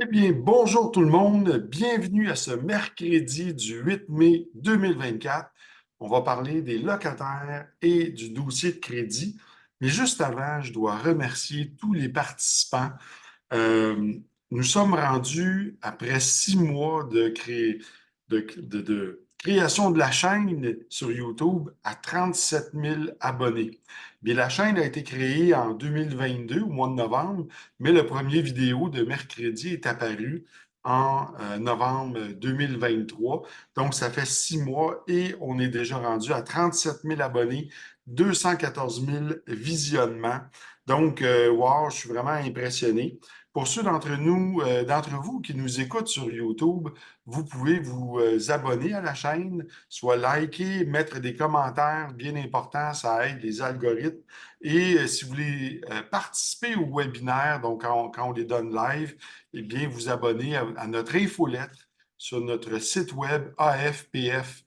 Eh bien, bonjour tout le monde. Bienvenue à ce mercredi du 8 mai 2024. On va parler des locataires et du dossier de crédit. Mais juste avant, je dois remercier tous les participants. Euh, Nous sommes rendus, après 6 mois de création de la chaîne sur YouTube, à 37 000 abonnés. Bien, la chaîne a été créée en 2022, au mois de novembre, mais le premier vidéo de mercredi est apparu en novembre 2023. Donc, ça fait 6 mois et on est déjà rendu à 37 000 abonnés, 214 000 visionnements. Donc, wow, je suis vraiment impressionné. Pour ceux d'entre vous qui nous écoutent sur YouTube, vous pouvez vous abonner à la chaîne, soit liker, mettre des commentaires bien importants, ça aide les algorithmes. Et si vous voulez participer au webinaire, donc quand on les donne live, eh bien, vous abonnez à notre infolettre sur notre site web afpf.ca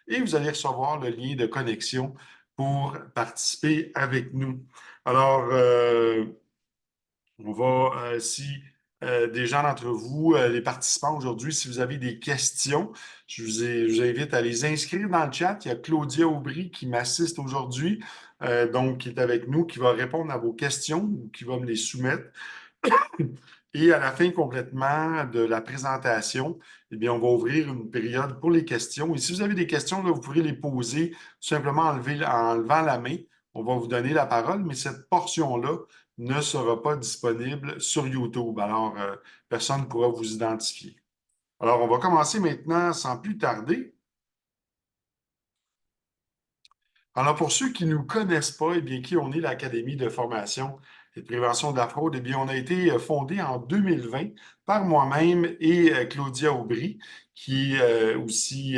et vous allez recevoir le lien de connexion pour participer avec nous. Alors, on va, si des gens d'entre vous, les participants aujourd'hui, si vous avez des questions, je vous invite à les inscrire dans le chat. Il y a Claudia Aubry qui m'assiste aujourd'hui, donc qui est avec nous, qui va répondre à vos questions ou qui va me les soumettre. Et à la fin complètement de la présentation, eh bien, on va ouvrir une période pour les questions. Et si vous avez des questions, là, vous pourrez les poser tout simplement en levant la main. On va vous donner la parole, mais cette portion-là ne sera pas disponible sur YouTube. Alors, personne ne pourra vous identifier. Alors, on va commencer maintenant sans plus tarder. Alors, pour ceux qui ne nous connaissent pas, eh bien, qui on est l'Académie de formation et de prévention de la fraude, eh bien, on a été fondé en 2020 par moi-même et Claudia Aubry, qui est aussi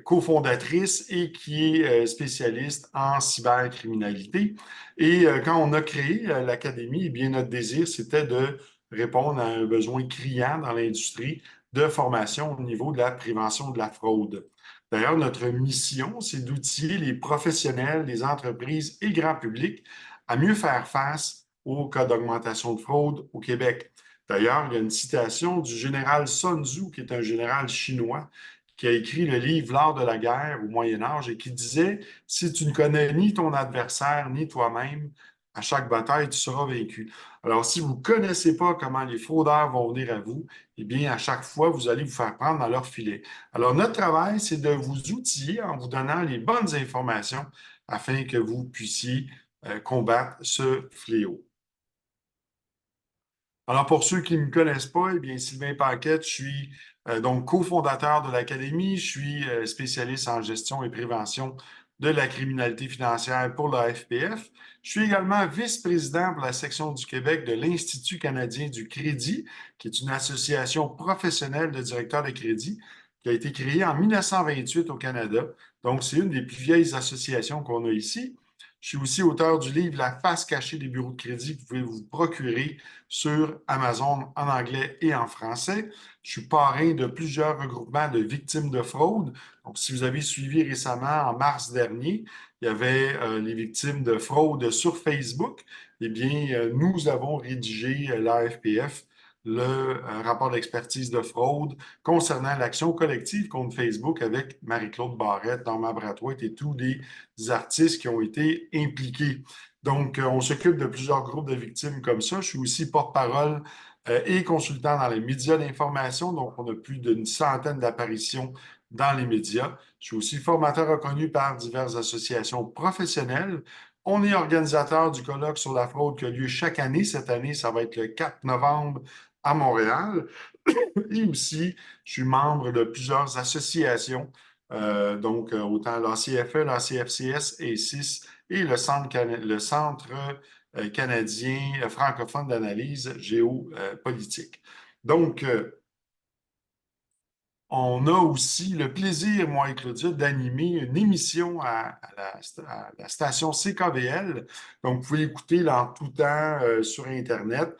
cofondatrice et qui est spécialiste en cybercriminalité. Et quand on a créé l'Académie, eh bien, notre désir, c'était de répondre à un besoin criant dans l'industrie de formation au niveau de la prévention de la fraude. D'ailleurs, notre mission, c'est d'outiller les professionnels, les entreprises et le grand public à mieux faire face aux cas d'augmentation de fraude au Québec. D'ailleurs, il y a une citation du général Sun Tzu, qui est un général chinois, qui a écrit le livre L'art de la guerre au Moyen Âge et qui disait, si tu ne connais ni ton adversaire ni toi-même, à chaque bataille, tu seras vaincu. Alors, si vous ne connaissez pas comment les fraudeurs vont venir à vous, eh bien, à chaque fois, vous allez vous faire prendre dans leur filet. Alors, notre travail, c'est de vous outiller en vous donnant les bonnes informations afin que vous puissiez combattre ce fléau. Alors, pour ceux qui ne me connaissent pas, eh bien, Sylvain Paquette, je suis donc cofondateur de l'Académie, je suis spécialiste en gestion et prévention de la criminalité financière pour la FPF. Je suis également vice-président pour la section du Québec de l'Institut canadien du crédit, qui est une association professionnelle de directeurs de crédit qui a été créée en 1928 au Canada. Donc, c'est une des plus vieilles associations qu'on a ici. Je suis aussi auteur du livre La face cachée des bureaux de crédit que vous pouvez vous procurer sur Amazon en anglais et en français. Je suis parrain de plusieurs regroupements de victimes de fraude. Donc, si vous avez suivi récemment, en mars dernier, il y avait les victimes de fraude sur Facebook. Eh bien, nous avons rédigé l'AFPF, le rapport d'expertise de fraude concernant l'action collective contre Facebook avec Marie-Claude Barrette, Norma Brathwaite et tous les artistes qui ont été impliqués. Donc, on s'occupe de plusieurs groupes de victimes comme ça. Je suis aussi porte-parole et consultant dans les médias d'information. Donc, on a plus d'une centaine d'apparitions dans les médias. Je suis aussi formateur reconnu par diverses associations professionnelles. On est organisateur du colloque sur la fraude qui a lieu chaque année. Cette année, ça va être le 4 novembre à Montréal. Et aussi, je suis membre de plusieurs associations, donc autant l'ACFE, l'ACFCS et CIS et le Centre canadien francophone d'analyse géopolitique. Donc, on a aussi le plaisir, moi et Claudia, d'animer une émission à la station CKVL. Donc, vous pouvez écouter là, en tout temps sur Internet.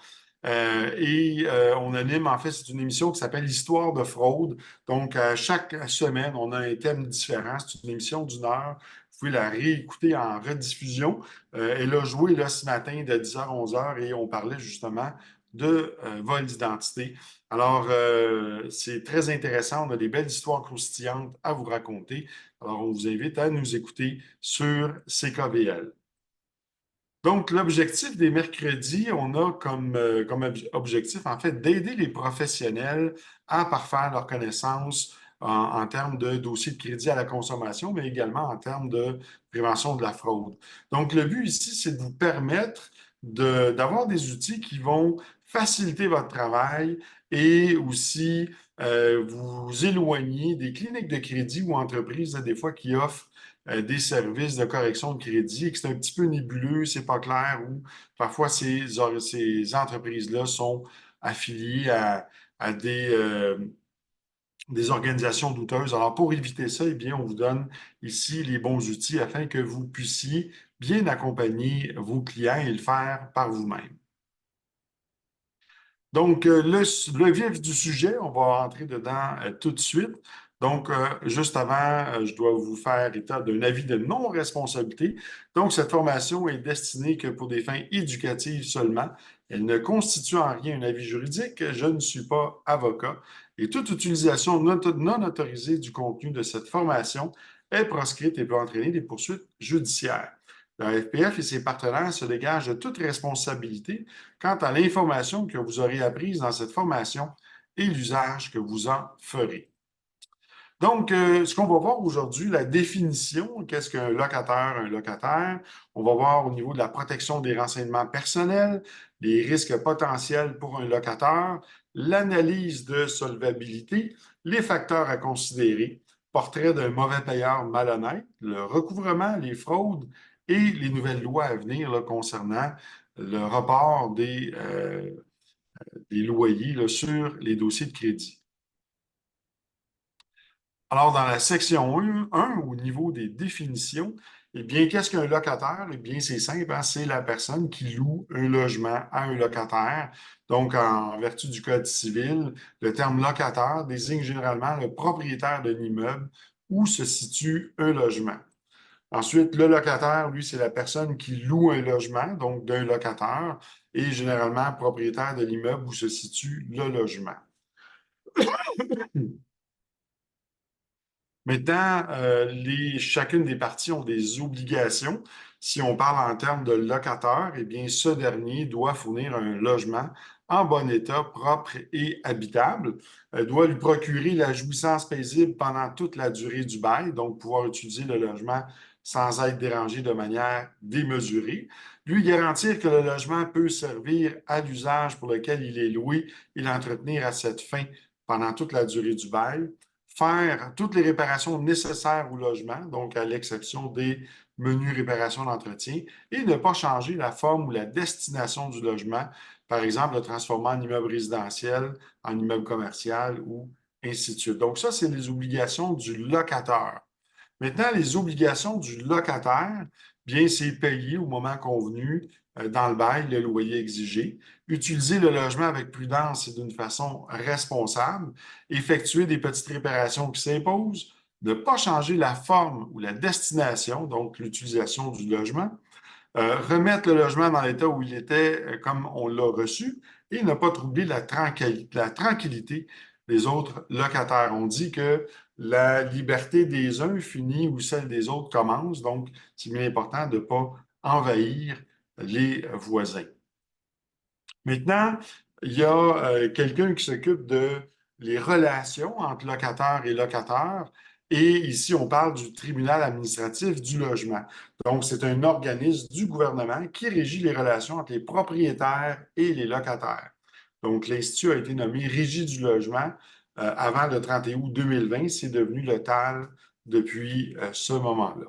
On anime, en fait, c'est une émission qui s'appelle Histoire de fraude. Donc, chaque semaine, on a un thème différent. C'est une émission d'1 heure. Vous pouvez la réécouter en rediffusion. Elle a joué là, ce matin de 10h à 11h et on parlait justement de vol d'identité. Alors, c'est très intéressant. On a des belles histoires croustillantes à vous raconter. Alors, on vous invite à nous écouter sur CKVL. Donc, l'objectif des mercredis, on a objectif, en fait, d'aider les professionnels à parfaire leurs connaissances en termes de dossiers de crédit à la consommation, mais également en termes de prévention de la fraude. Donc, le but ici, c'est de vous permettre d'avoir des outils qui vont faciliter votre travail et aussi vous éloigner des cliniques de crédit ou entreprises, des fois, qui offrent des services de correction de crédit et que c'est un petit peu nébuleux, c'est pas clair, ou parfois ces entreprises-là sont affiliées à des organisations douteuses. Alors, pour éviter ça, eh bien, on vous donne ici les bons outils afin que vous puissiez bien accompagner vos clients et le faire par vous-même. Donc, le vif du sujet, on va entrer dedans tout de suite. Donc, juste avant, je dois vous faire état d'un avis de non-responsabilité. Donc, cette formation est destinée que pour des fins éducatives seulement. Elle ne constitue en rien un avis juridique. Je ne suis pas avocat. Et toute utilisation non autorisée du contenu de cette formation est proscrite et peut entraîner des poursuites judiciaires. La FPF et ses partenaires se dégagent de toute responsabilité quant à l'information que vous aurez apprise dans cette formation et l'usage que vous en ferez. Donc, ce qu'on va voir aujourd'hui, la définition, qu'est-ce qu'un locataire? Un locataire, on va voir au niveau de la protection des renseignements personnels, les risques potentiels pour un locataire, l'analyse de solvabilité, les facteurs à considérer, portrait d'un mauvais payeur malhonnête, le recouvrement, les fraudes et les nouvelles lois à venir là, concernant le report des loyers là, sur les dossiers de crédit. Alors, dans la section 1, au niveau des définitions, eh bien, qu'est-ce qu'un locataire? Eh bien, c'est simple, hein, c'est la personne qui loue un logement à un locataire. Donc, en vertu du Code civil, le terme locataire désigne généralement le propriétaire de l'immeuble où se situe un logement. Ensuite, le locataire, lui, c'est la personne qui loue un logement, donc d'un locataire, et généralement propriétaire de l'immeuble où se situe le logement. Maintenant, chacune des parties ont des obligations. Si on parle en termes de locataire, eh bien, ce dernier doit fournir un logement en bon état, propre et habitable, doit lui procurer la jouissance paisible pendant toute la durée du bail, donc pouvoir utiliser le logement sans être dérangé de manière démesurée, lui garantir que le logement peut servir à l'usage pour lequel il est loué et l'entretenir à cette fin pendant toute la durée du bail, faire toutes les réparations nécessaires au logement, donc à l'exception des menus réparations d'entretien, et ne pas changer la forme ou la destination du logement, par exemple le transformer en immeuble résidentiel, en immeuble commercial ou ainsi de suite. Donc ça, c'est les obligations du locataire. Maintenant, les obligations du locataire, bien, c'est payer au moment convenu dans le bail le loyer exigé, utiliser le logement avec prudence et d'une façon responsable, effectuer des petites réparations qui s'imposent, ne pas changer la forme ou la destination, donc l'utilisation du logement, remettre le logement dans l'état où il était comme on l'a reçu et ne pas troubler la tranquillité des autres locataires. On dit que la liberté des uns finit où celle des autres commence, donc c'est bien important de ne pas envahir les voisins. Maintenant, il y a quelqu'un qui s'occupe de les relations entre locataires et locataires. Et ici, on parle du tribunal administratif du logement. Donc, c'est un organisme du gouvernement qui régit les relations entre les propriétaires et les locataires. Donc, l'Institut a été nommé Régie du logement avant le 31 août 2020. C'est devenu le TAL depuis ce moment-là.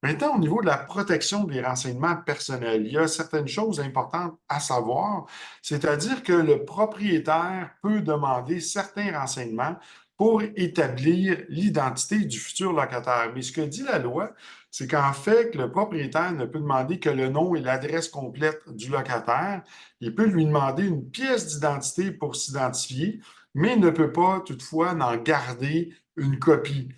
Maintenant, au niveau de la protection des renseignements personnels, il y a certaines choses importantes à savoir, c'est-à-dire que le propriétaire peut demander certains renseignements pour établir l'identité du futur locataire. Mais ce que dit la loi, c'est qu'en fait, le propriétaire ne peut demander que le nom et l'adresse complète du locataire. Il peut lui demander une pièce d'identité pour s'identifier, mais ne peut pas toutefois n'en garder une copie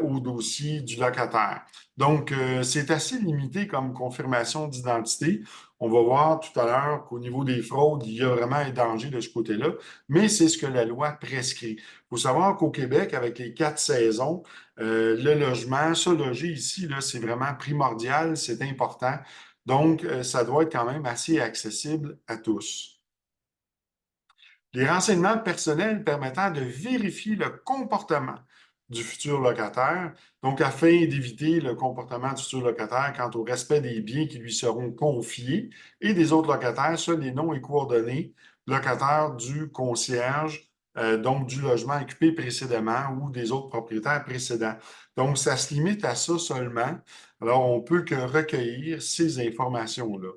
au dossier du locataire. Donc, c'est assez limité comme confirmation d'identité. On va voir tout à l'heure qu'au niveau des fraudes, il y a vraiment un danger de ce côté-là, mais c'est ce que la loi prescrit. Il faut savoir qu'au Québec, avec les 4 saisons, le logement, se loger ici, là, c'est vraiment primordial, c'est important. Donc, ça doit être quand même assez accessible à tous. Les renseignements personnels permettant de vérifier le comportement du futur locataire, donc afin d'éviter le comportement du futur locataire quant au respect des biens qui lui seront confiés et des autres locataires, soit les noms et coordonnées locataires du concierge, donc du logement occupé précédemment ou des autres propriétaires précédents. Donc, ça se limite à ça seulement. Alors, on peut que recueillir ces informations-là.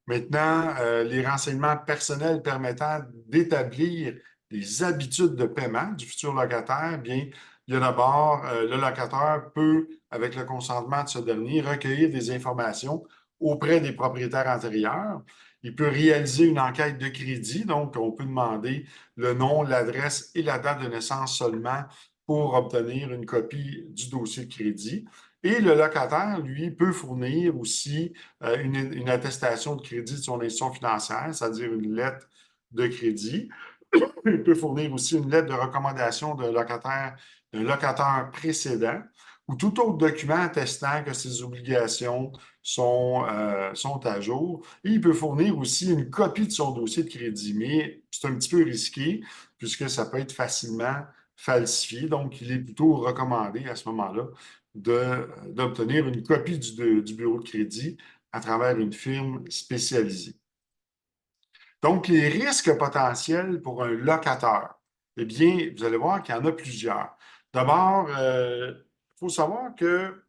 Maintenant, les renseignements personnels permettant d'établir les habitudes de paiement du futur locataire, bien, il y a d'abord, le locataire peut, avec le consentement de ce dernier, recueillir des informations auprès des propriétaires antérieurs. Il peut réaliser une enquête de crédit, donc on peut demander le nom, l'adresse et la date de naissance seulement pour obtenir une copie du dossier de crédit. Et le locataire, lui, peut fournir aussi une attestation de crédit de son institution financière, c'est-à-dire une lettre de crédit. Il peut fournir aussi une lettre de recommandation d'un locataire précédent ou tout autre document attestant que ses obligations sont à jour. Et il peut fournir aussi une copie de son dossier de crédit, mais c'est un petit peu risqué puisque ça peut être facilement falsifié. Donc, il est plutôt recommandé à ce moment-là d'obtenir une copie du bureau de crédit à travers une firme spécialisée. Donc, les risques potentiels pour un locataire, eh bien, vous allez voir qu'il y en a plusieurs. D'abord, il faut savoir que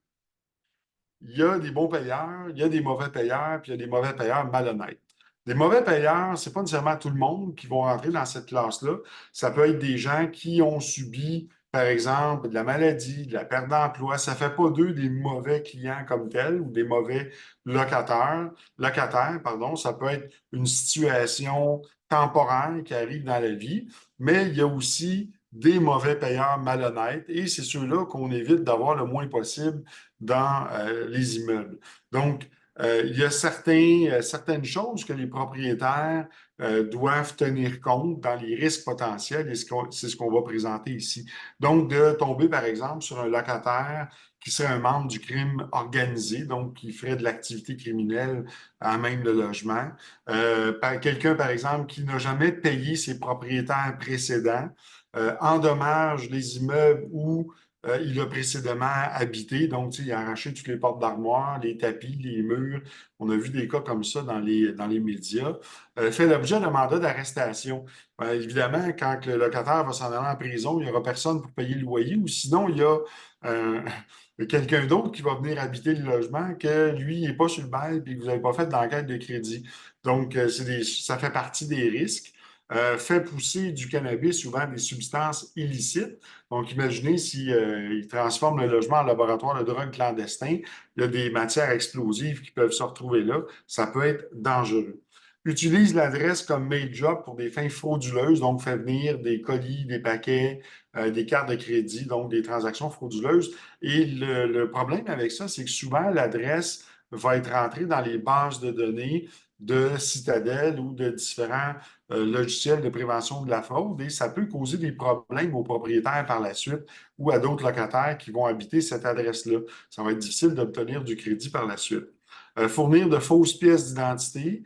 il y a des bons payeurs, il y a des mauvais payeurs, puis il y a des mauvais payeurs malhonnêtes. Des mauvais payeurs, c'est pas nécessairement tout le monde qui vont rentrer dans cette classe-là. Ça peut être des gens qui ont subi, par exemple, de la maladie, de la perte d'emploi. Ça fait pas d'eux des mauvais clients comme tels ou des mauvais locataires, pardon. Ça peut être une situation temporaire qui arrive dans la vie, mais il y a aussi des mauvais payeurs malhonnêtes et c'est ceux-là qu'on évite d'avoir le moins possible dans les immeubles. Donc, il y a certaines choses que les propriétaires doivent tenir compte dans les risques potentiels et c'est ce qu'on va présenter ici. Donc, de tomber, par exemple, sur un locataire qui serait un membre du crime organisé, donc qui ferait de l'activité criminelle à même le logement. Quelqu'un, par exemple, qui n'a jamais payé ses propriétaires précédents, endommage les immeubles où il a précédemment habité, donc il a arraché toutes les portes d'armoire, les tapis, les murs. On a vu des cas comme ça dans les médias. Fait l'objet d'un mandat d'arrestation. Évidemment, quand le locataire va s'en aller en prison, il n'y aura personne pour payer le loyer ou sinon il y a euh, quelqu'un d'autre qui va venir habiter le logement que lui n'est pas sur le bail et que vous n'avez pas fait d'enquête de crédit. Donc, ça fait partie des risques. Fait pousser du cannabis, souvent des substances illicites. Donc, imaginez si, ils transforment le logement en laboratoire de drogue clandestin. Il y a des matières explosives qui peuvent se retrouver là. Ça peut être dangereux. Utilise l'adresse comme mail job pour des fins frauduleuses, donc fait venir des colis, des paquets, des cartes de crédit, donc des transactions frauduleuses. Et le problème avec ça, c'est que souvent, l'adresse va être rentrée dans les bases de données de Citadel ou de différents logiciels de prévention de la fraude et ça peut causer des problèmes aux propriétaires par la suite ou à d'autres locataires qui vont habiter cette adresse-là. Ça va être difficile d'obtenir du crédit par la suite. Fournir de fausses pièces d'identité,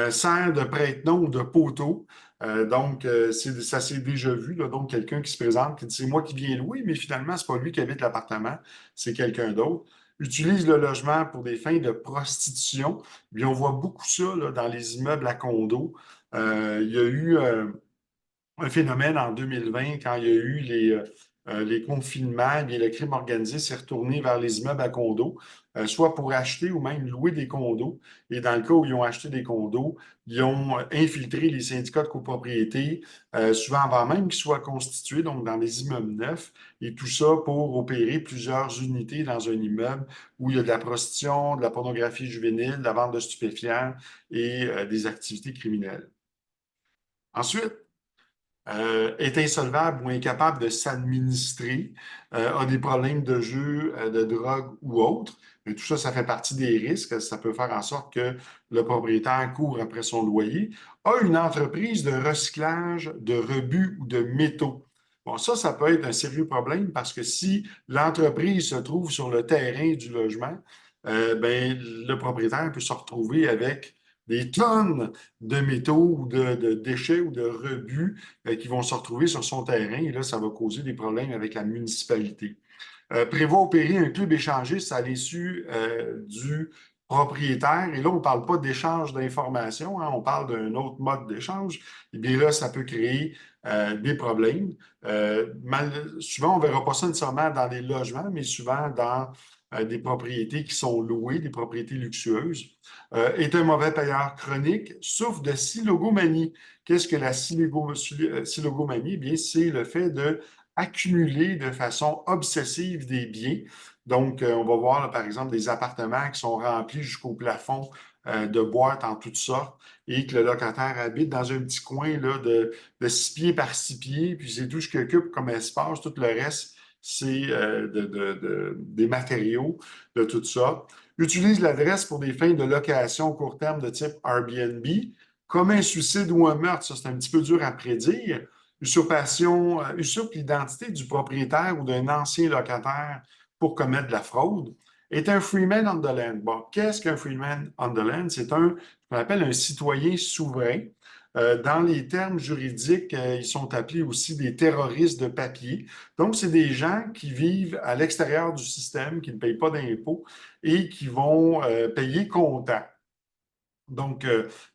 sert de prête-nom ou de poteau. Ça s'est déjà vu, là, donc quelqu'un qui se présente, qui dit c'est moi qui viens louer, mais finalement, c'est pas lui qui habite l'appartement, c'est quelqu'un d'autre. Utilise le logement pour des fins de prostitution. Puis on voit beaucoup ça là, dans les immeubles à condos. Il y a eu un phénomène en 2020 quand il y a eu les confinements, eh bien, le crime organisé s'est retourné vers les immeubles à condos, soit pour acheter ou même louer des condos. Et dans le cas où ils ont acheté des condos, ils ont infiltré les syndicats de copropriété, souvent avant même qu'ils soient constitués, donc dans les immeubles neufs, et tout ça pour opérer plusieurs unités dans un immeuble où il y a de la prostitution, de la pornographie juvénile, de la vente de stupéfiants et des activités criminelles. Ensuite, est insolvable ou incapable de s'administrer, a des problèmes de jeu, de drogue ou autre. Mais tout ça, ça fait partie des risques. Ça peut faire en sorte que le propriétaire court après son loyer. A une entreprise de recyclage de rebut ou de métaux. Bon, ça peut être un sérieux problème parce que si l'entreprise se trouve sur le terrain du logement, ben, le propriétaire peut se retrouver avec des tonnes de métaux ou de déchets ou de rebuts qui vont se retrouver sur son terrain et là, ça va causer des problèmes avec la municipalité. Prévoit opérer un club échangiste à l'issue du propriétaire. Et là, on ne parle pas d'échange d'informations, hein, on parle d'un autre mode d'échange. Et bien là, ça peut créer des problèmes. Souvent, on ne verra pas ça nécessairement dans des logements, mais souvent dans des propriétés qui sont louées, des propriétés luxueuses. Est un mauvais payeur chronique, souffre de silogomanie. Qu'est-ce que la silogomanie? Eh bien, c'est le fait de accumuler de façon obsessive des biens. Donc, on va voir, là, par exemple, des appartements qui sont remplis jusqu'au plafond de boîtes en toutes sortes et que le locataire habite dans un petit coin là, de 6 pieds par 6 pieds, puis c'est tout ce qu'il occupe comme espace. Tout le reste, c'est des matériaux de tout ça. Utilise l'adresse pour des fins de location court terme de type Airbnb. Comme un suicide ou un meurtre, ça c'est un petit peu dur à prédire. Usurpation, usurpe l'identité du propriétaire ou d'un ancien locataire pour commettre de la fraude, est un freeman on the land. Bon, qu'est-ce qu'un freeman on the land? C'est ce qu'on appelle un citoyen souverain. Dans les termes juridiques, ils sont appelés aussi des terroristes de papier. Donc, c'est des gens qui vivent à l'extérieur du système, qui ne payent pas d'impôts et qui vont payer comptant. Donc,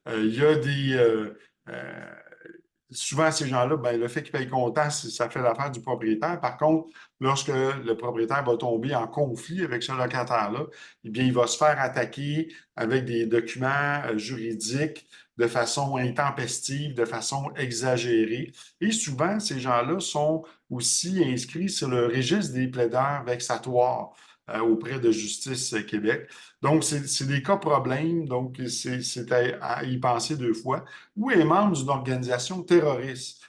il y a euh, souvent, ces gens-là, ben, le fait qu'ils payent comptant, ça fait l'affaire du propriétaire. Par contre, lorsque le propriétaire va tomber en conflit avec ce locataire-là, eh bien, il va se faire attaquer avec des documents juridiques de façon intempestive, de façon exagérée. Et souvent, ces gens-là sont aussi inscrits sur le registre des plaideurs vexatoires auprès de Justice Québec. Donc, c'est des cas problèmes, donc c'est à y penser deux fois ou est membre d'une organisation terroriste.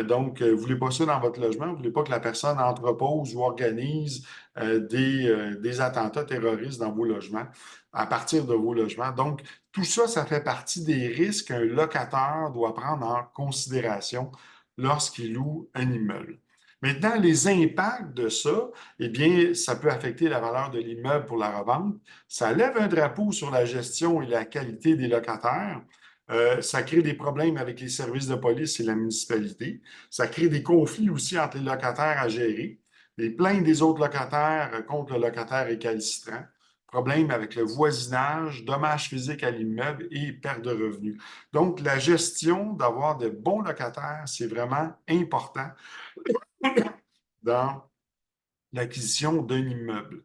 Donc, vous ne voulez pas ça dans votre logement, vous ne voulez pas que la personne entrepose ou organise des attentats terroristes dans vos logements, à partir de vos logements. Donc, tout ça, ça fait partie des risques qu'un locataire doit prendre en considération lorsqu'il loue un immeuble. Maintenant, les impacts de ça, eh bien, ça peut affecter la valeur de l'immeuble pour la revente. Ça lève un drapeau sur la gestion et la qualité des locataires. Ça crée des problèmes avec les services de police et la municipalité. Ça crée des conflits aussi entre les locataires à gérer. Des plaintes des autres locataires contre le locataire récalcitrant. Problèmes avec le voisinage, dommages physiques à l'immeuble et perte de revenus. Donc, la gestion d'avoir de bons locataires, c'est vraiment important dans l'acquisition d'un immeuble.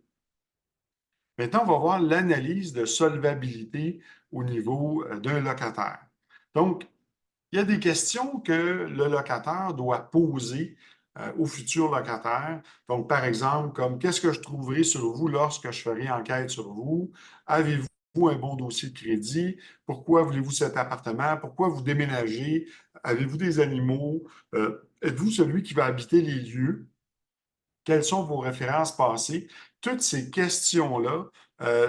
Maintenant, on va voir l'analyse de solvabilité au niveau d'un locataire. Donc, il y a des questions que le locataire doit poser au futur locataire. Donc, par exemple, comme qu'est-ce que je trouverai sur vous lorsque je ferai enquête sur vous? Avez-vous un bon dossier de crédit? Pourquoi voulez-vous cet appartement? Pourquoi vous déménagez? Avez-vous des animaux? Êtes-vous celui qui va habiter les lieux? Quelles sont vos références passées? Toutes ces questions-là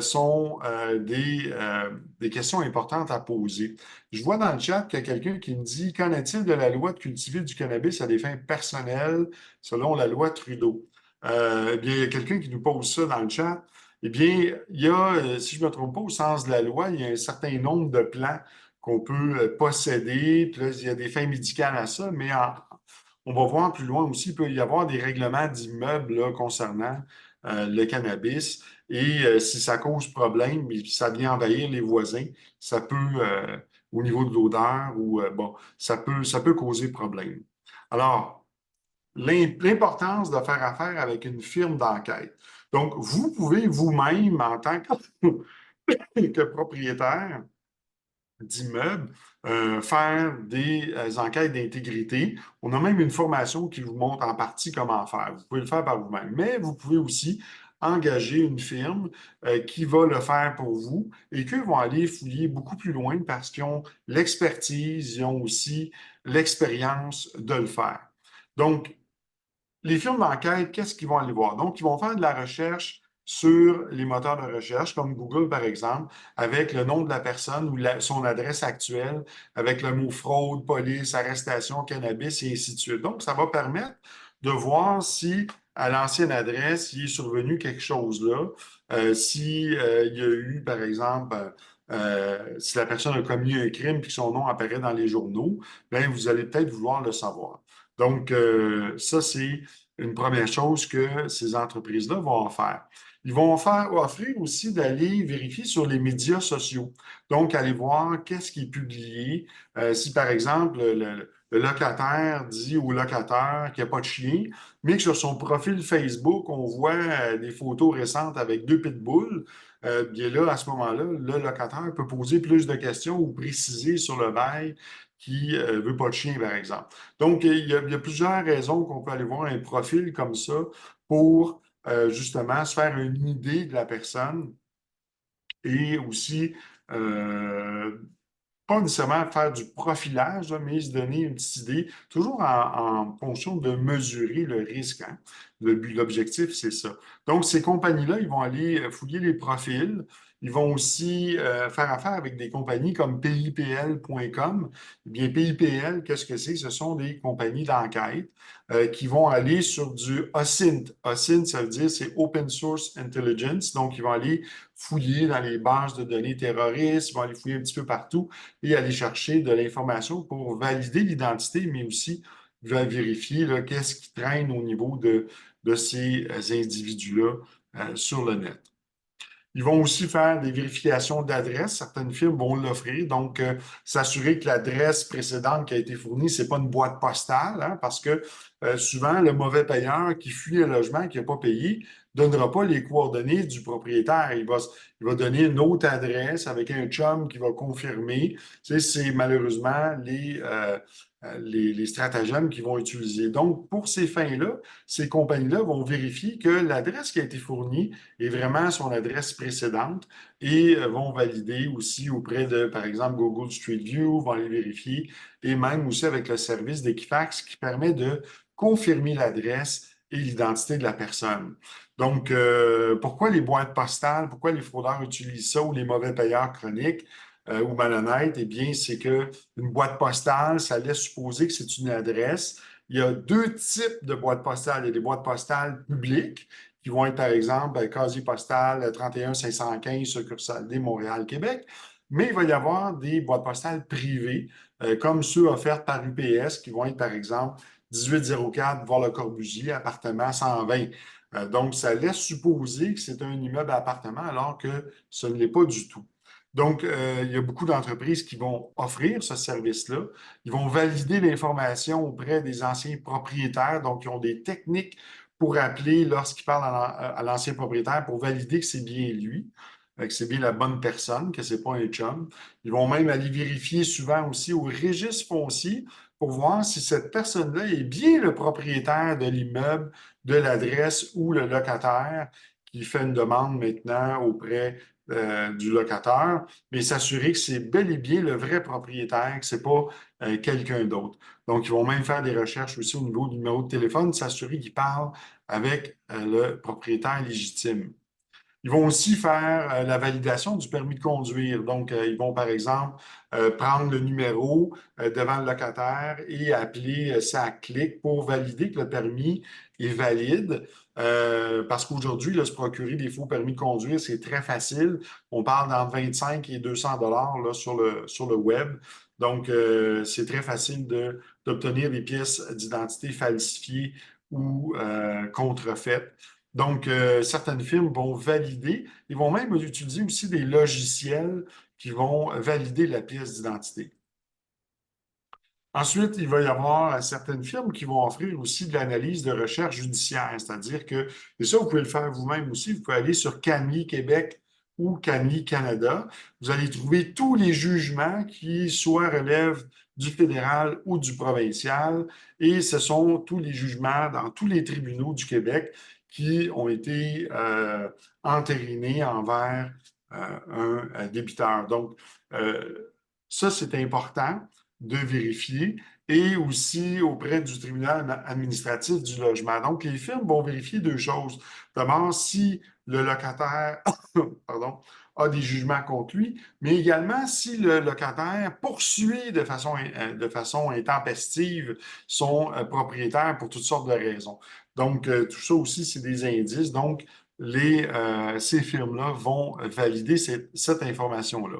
sont des questions importantes à poser. Je vois dans le chat qu'il y a quelqu'un qui me dit, qu'en est-il de la loi de cultiver du cannabis à des fins personnelles selon la loi Trudeau? Eh bien, il y a quelqu'un qui nous pose ça dans le chat. Eh bien, il y a, si je ne me trompe pas, au sens de la loi, il y a un certain nombre de plants qu'on peut posséder. Puis là, il y a des fins médicales à ça, mais on va voir plus loin aussi, il peut y avoir des règlements d'immeubles là, concernant le cannabis. Et si ça cause problème, puis ça vient envahir les voisins, ça peut, au niveau de l'odeur, ou bon, ça peut causer problème. Alors, l'importance de faire affaire avec une firme d'enquête. Donc, vous pouvez vous-même, en tant que propriétaire, d'immeubles, faire des enquêtes d'intégrité. On a même une formation qui vous montre en partie comment faire. Vous pouvez le faire par vous-même, mais vous pouvez aussi engager une firme qui va le faire pour vous et qu'eux vont aller fouiller beaucoup plus loin parce qu'ils ont l'expertise, ils ont aussi l'expérience de le faire. Donc, les firmes d'enquête, qu'est-ce qu'ils vont aller voir? Donc, ils vont faire de la recherche sur les moteurs de recherche, comme Google, par exemple, avec le nom de la personne ou son adresse actuelle, avec le mot fraude, police, arrestation, cannabis, et ainsi de suite. Donc, ça va permettre de voir si, à l'ancienne adresse, il est survenu quelque chose là, si, il y a eu, par exemple, si la personne a commis un crime puis que son nom apparaît dans les journaux, bien, vous allez peut-être vouloir le savoir. Donc, ça, c'est une première chose que ces entreprises-là vont en faire. Ils vont offrir aussi d'aller vérifier sur les médias sociaux. Donc, aller voir qu'est-ce qui est publié. Si, par exemple, le locataire dit au locataire qu'il n'y a pas de chien, mais que sur son profil Facebook, on voit des photos récentes avec deux pitbulls, bien là, à ce moment-là, le locataire peut poser plus de questions ou préciser sur le bail qui ne veut pas de chien, par exemple. Donc, il y a plusieurs raisons qu'on peut aller voir un profil comme ça pour justement se faire une idée de la personne et aussi euh, pas nécessairement faire du profilage, là, mais se donner une petite idée, toujours en fonction de mesurer le risque, hein. L'objectif, c'est ça. Donc, ces compagnies-là, ils vont aller fouiller les profils. Ils vont aussi faire affaire avec des compagnies comme PIPL.com. Eh bien, PIPL, qu'est-ce que c'est? Ce sont des compagnies d'enquête qui vont aller sur du OSINT. OSINT, ça veut dire c'est Open Source Intelligence. Donc, ils vont aller fouiller dans les bases de données terroristes, ils vont aller fouiller un petit peu partout et aller chercher de l'information pour valider l'identité, mais aussi vérifier là, qu'est-ce qui traîne au niveau de ces individus-là sur le net. Ils vont aussi faire des vérifications d'adresse. Certaines firmes vont l'offrir. Donc, s'assurer que l'adresse précédente qui a été fournie, c'est pas une boîte postale, hein, parce que souvent, le mauvais payeur qui fuit un logement, qui n'a pas payé, ne donnera pas les coordonnées du propriétaire. Il va donner une autre adresse avec un chum qui va confirmer. Tu sais, c'est malheureusement les stratagèmes qu'ils vont utiliser. Donc, pour ces fins-là, ces compagnies-là vont vérifier que l'adresse qui a été fournie est vraiment son adresse précédente et vont valider aussi auprès de, par exemple, Google Street View, vont aller vérifier et même aussi avec le service d'Equifax qui permet de confirmer l'adresse et l'identité de la personne. Donc, pourquoi les boîtes postales, pourquoi les fraudeurs utilisent ça ou les mauvais payeurs chroniques ou malhonnêtes? Eh bien, c'est que une boîte postale, ça laisse supposer que c'est une adresse. Il y a deux types de boîtes postales. Il y a des boîtes postales publiques qui vont être, par exemple, casier postal 31 515, succursale D, Montréal, Québec. Mais il va y avoir des boîtes postales privées, comme ceux offertes par UPS, qui vont être, par exemple, 1804, voir le Corbusier, appartement 120. Donc, ça laisse supposer que c'est un immeuble à appartement, alors que ce ne l'est pas du tout. Donc, il y a beaucoup d'entreprises qui vont offrir ce service-là. Ils vont valider l'information auprès des anciens propriétaires, donc ils ont des techniques pour appeler lorsqu'ils parlent à l'ancien propriétaire pour valider que c'est bien lui, que c'est bien la bonne personne, que c'est pas un chum. Ils vont même aller vérifier souvent aussi au registre foncier pour voir si cette personne-là est bien le propriétaire de l'immeuble, de l'adresse ou le locataire qui fait une demande maintenant auprès du locataire, mais s'assurer que c'est bel et bien le vrai propriétaire, que c'est pas quelqu'un d'autre. Donc, ils vont même faire des recherches aussi au niveau du numéro de téléphone, s'assurer qu'ils parlent avec le propriétaire légitime. Ils vont aussi faire la validation du permis de conduire. Donc, ils vont, par exemple, prendre le numéro devant le locataire et appeler ça clic pour valider que le permis est valide. Parce qu'aujourd'hui, là, se procurer des faux permis de conduire, c'est très facile. On parle d'entre 25 et 200 dollars là, sur le web. Donc, c'est très facile d'obtenir des pièces d'identité falsifiées ou contrefaites. Donc, certaines firmes vont valider. Ils vont même utiliser aussi des logiciels qui vont valider la pièce d'identité. Ensuite, il va y avoir certaines firmes qui vont offrir aussi de l'analyse de recherche judiciaire, c'est-à-dire que, et ça, vous pouvez le faire vous-même aussi, vous pouvez aller sur CAMI Québec ou CAMI Canada. Vous allez trouver tous les jugements qui soit relèvent du fédéral ou du provincial, et ce sont tous les jugements dans tous les tribunaux du Québec qui ont été entérinés envers un débiteur. Donc, ça, c'est important de vérifier et aussi auprès du tribunal administratif du logement. Donc, les firmes vont vérifier deux choses. D'abord, si le locataire, pardon, a des jugements contre lui, mais également si le locataire poursuit de façon intempestive son propriétaire pour toutes sortes de raisons. Donc, tout ça aussi, c'est des indices. Donc, ces firmes-là vont valider cette information-là.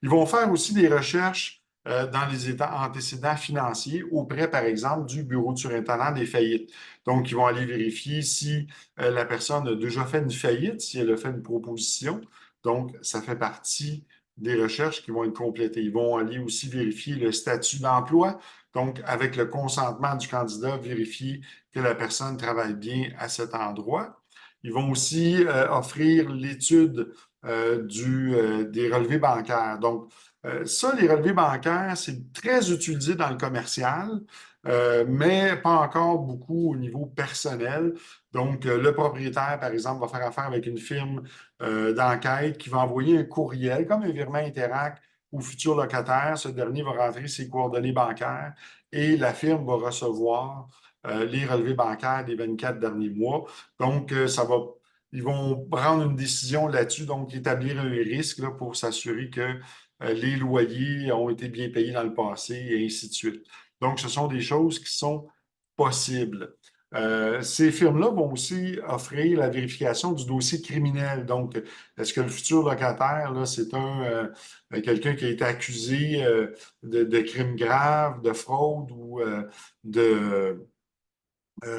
Ils vont faire aussi des recherches dans les états antécédents financiers auprès, par exemple, du bureau de surintendant des faillites. Donc, ils vont aller vérifier si la personne a déjà fait une faillite, si elle a fait une proposition. Donc, ça fait partie des recherches qui vont être complétées. Ils vont aller aussi vérifier le statut d'emploi. Donc, avec le consentement du candidat, vérifier que la personne travaille bien à cet endroit. Ils vont aussi offrir l'étude des relevés bancaires. Donc, ça, les relevés bancaires, c'est très utilisé dans le commercial, mais pas encore beaucoup au niveau personnel. Donc, le propriétaire, par exemple, va faire affaire avec une firme d'enquête qui va envoyer un courriel, comme un virement Interac au futur locataire. Ce dernier va rentrer ses coordonnées bancaires et la firme va recevoir les relevés bancaires des 24 derniers mois. Donc, ils vont prendre une décision là-dessus, donc établir un risque là, pour s'assurer que les loyers ont été bien payés dans le passé et ainsi de suite. Donc, ce sont des choses qui sont possibles. Ces firmes-là vont aussi offrir la vérification du dossier criminel. Donc, est-ce que le futur locataire, là, c'est quelqu'un qui a été accusé de crimes graves, de fraude ou de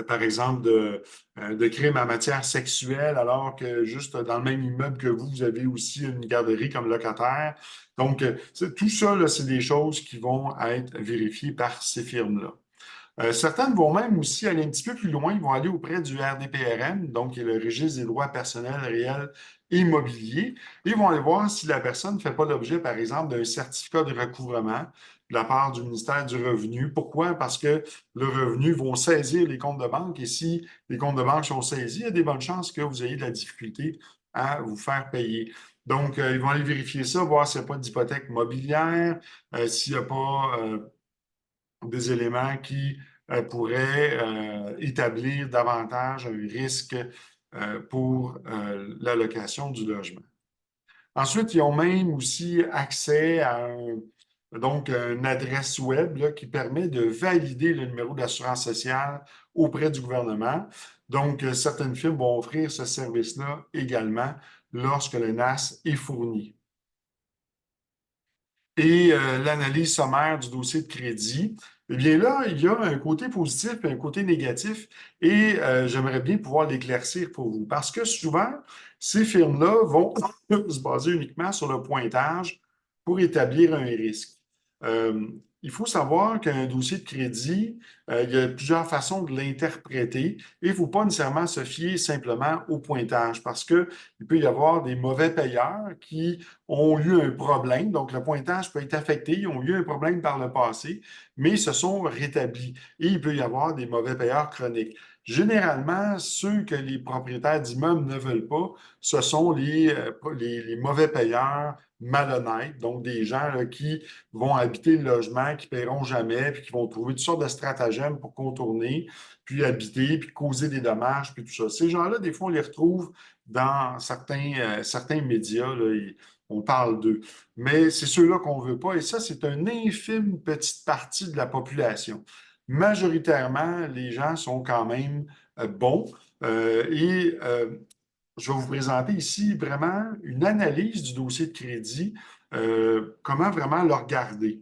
par exemple, de crimes en matière sexuelle, alors que juste dans le même immeuble que vous avez aussi une garderie comme locataire. Donc, tout ça, là, c'est des choses qui vont être vérifiées par ces firmes-là. Certaines vont même aussi aller un petit peu plus loin. Ils vont aller auprès du RDPRM, donc qui est le registre des droits personnels réels et immobiliers. Ils vont aller voir si la personne ne fait pas l'objet, par exemple, d'un certificat de recouvrement de la part du ministère du Revenu. Pourquoi? Parce que le revenu vont saisir les comptes de banque et si les comptes de banque sont saisis, il y a des bonnes chances que vous ayez de la difficulté à vous faire payer. Donc, ils vont aller vérifier ça, voir s'il n'y a pas d'hypothèque mobilière, s'il n'y a pas des éléments qui pourraient établir davantage un risque pour la location du logement. Ensuite, ils ont même aussi accès à donc, une adresse web là, qui permet de valider le numéro d'assurance sociale auprès du gouvernement. Donc, certaines firmes vont offrir ce service-là également lorsque le NAS est fourni et l'analyse sommaire du dossier de crédit, eh bien là, il y a un côté positif et un côté négatif et j'aimerais bien pouvoir l'éclaircir pour vous parce que souvent, ces firmes-là vont se baser uniquement sur le pointage pour établir un risque. Euh, il faut savoir qu'un dossier de crédit, il y a plusieurs façons de l'interpréter et il ne faut pas nécessairement se fier simplement au pointage parce qu'il peut y avoir des mauvais payeurs qui ont eu un problème, donc le pointage peut être affecté, ils ont eu un problème par le passé, mais ils se sont rétablis et il peut y avoir des mauvais payeurs chroniques. Généralement, ceux que les propriétaires d'immeubles ne veulent pas, ce sont les mauvais payeurs malhonnêtes, donc des gens là, qui vont habiter le logement, qui ne paieront jamais, puis qui vont trouver toutes sortes de stratagèmes pour contourner, puis habiter, puis causer des dommages, puis tout ça. Ces gens-là, des fois, on les retrouve dans certains médias, là, on parle d'eux. Mais c'est ceux-là qu'on ne veut pas. Et ça, c'est une infime petite partie de la population. Majoritairement, les gens sont quand même bons. Je vais vous présenter ici vraiment une analyse du dossier de crédit, comment vraiment le regarder.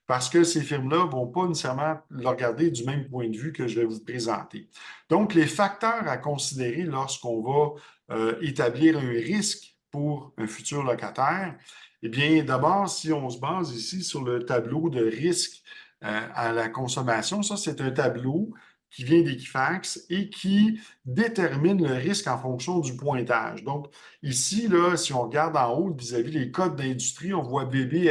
Parce que ces firmes-là ne vont pas nécessairement le regarder du même point de vue que je vais vous présenter. Donc, les facteurs à considérer lorsqu'on va établir un risque pour un futur locataire, eh bien, d'abord, si on se base ici sur le tableau de risque à la consommation, ça, c'est un tableau qui vient d'Equifax et qui détermine le risque en fonction du pointage. Donc, ici, là, si on regarde en haut vis-à-vis les codes d'industrie, on voit BB,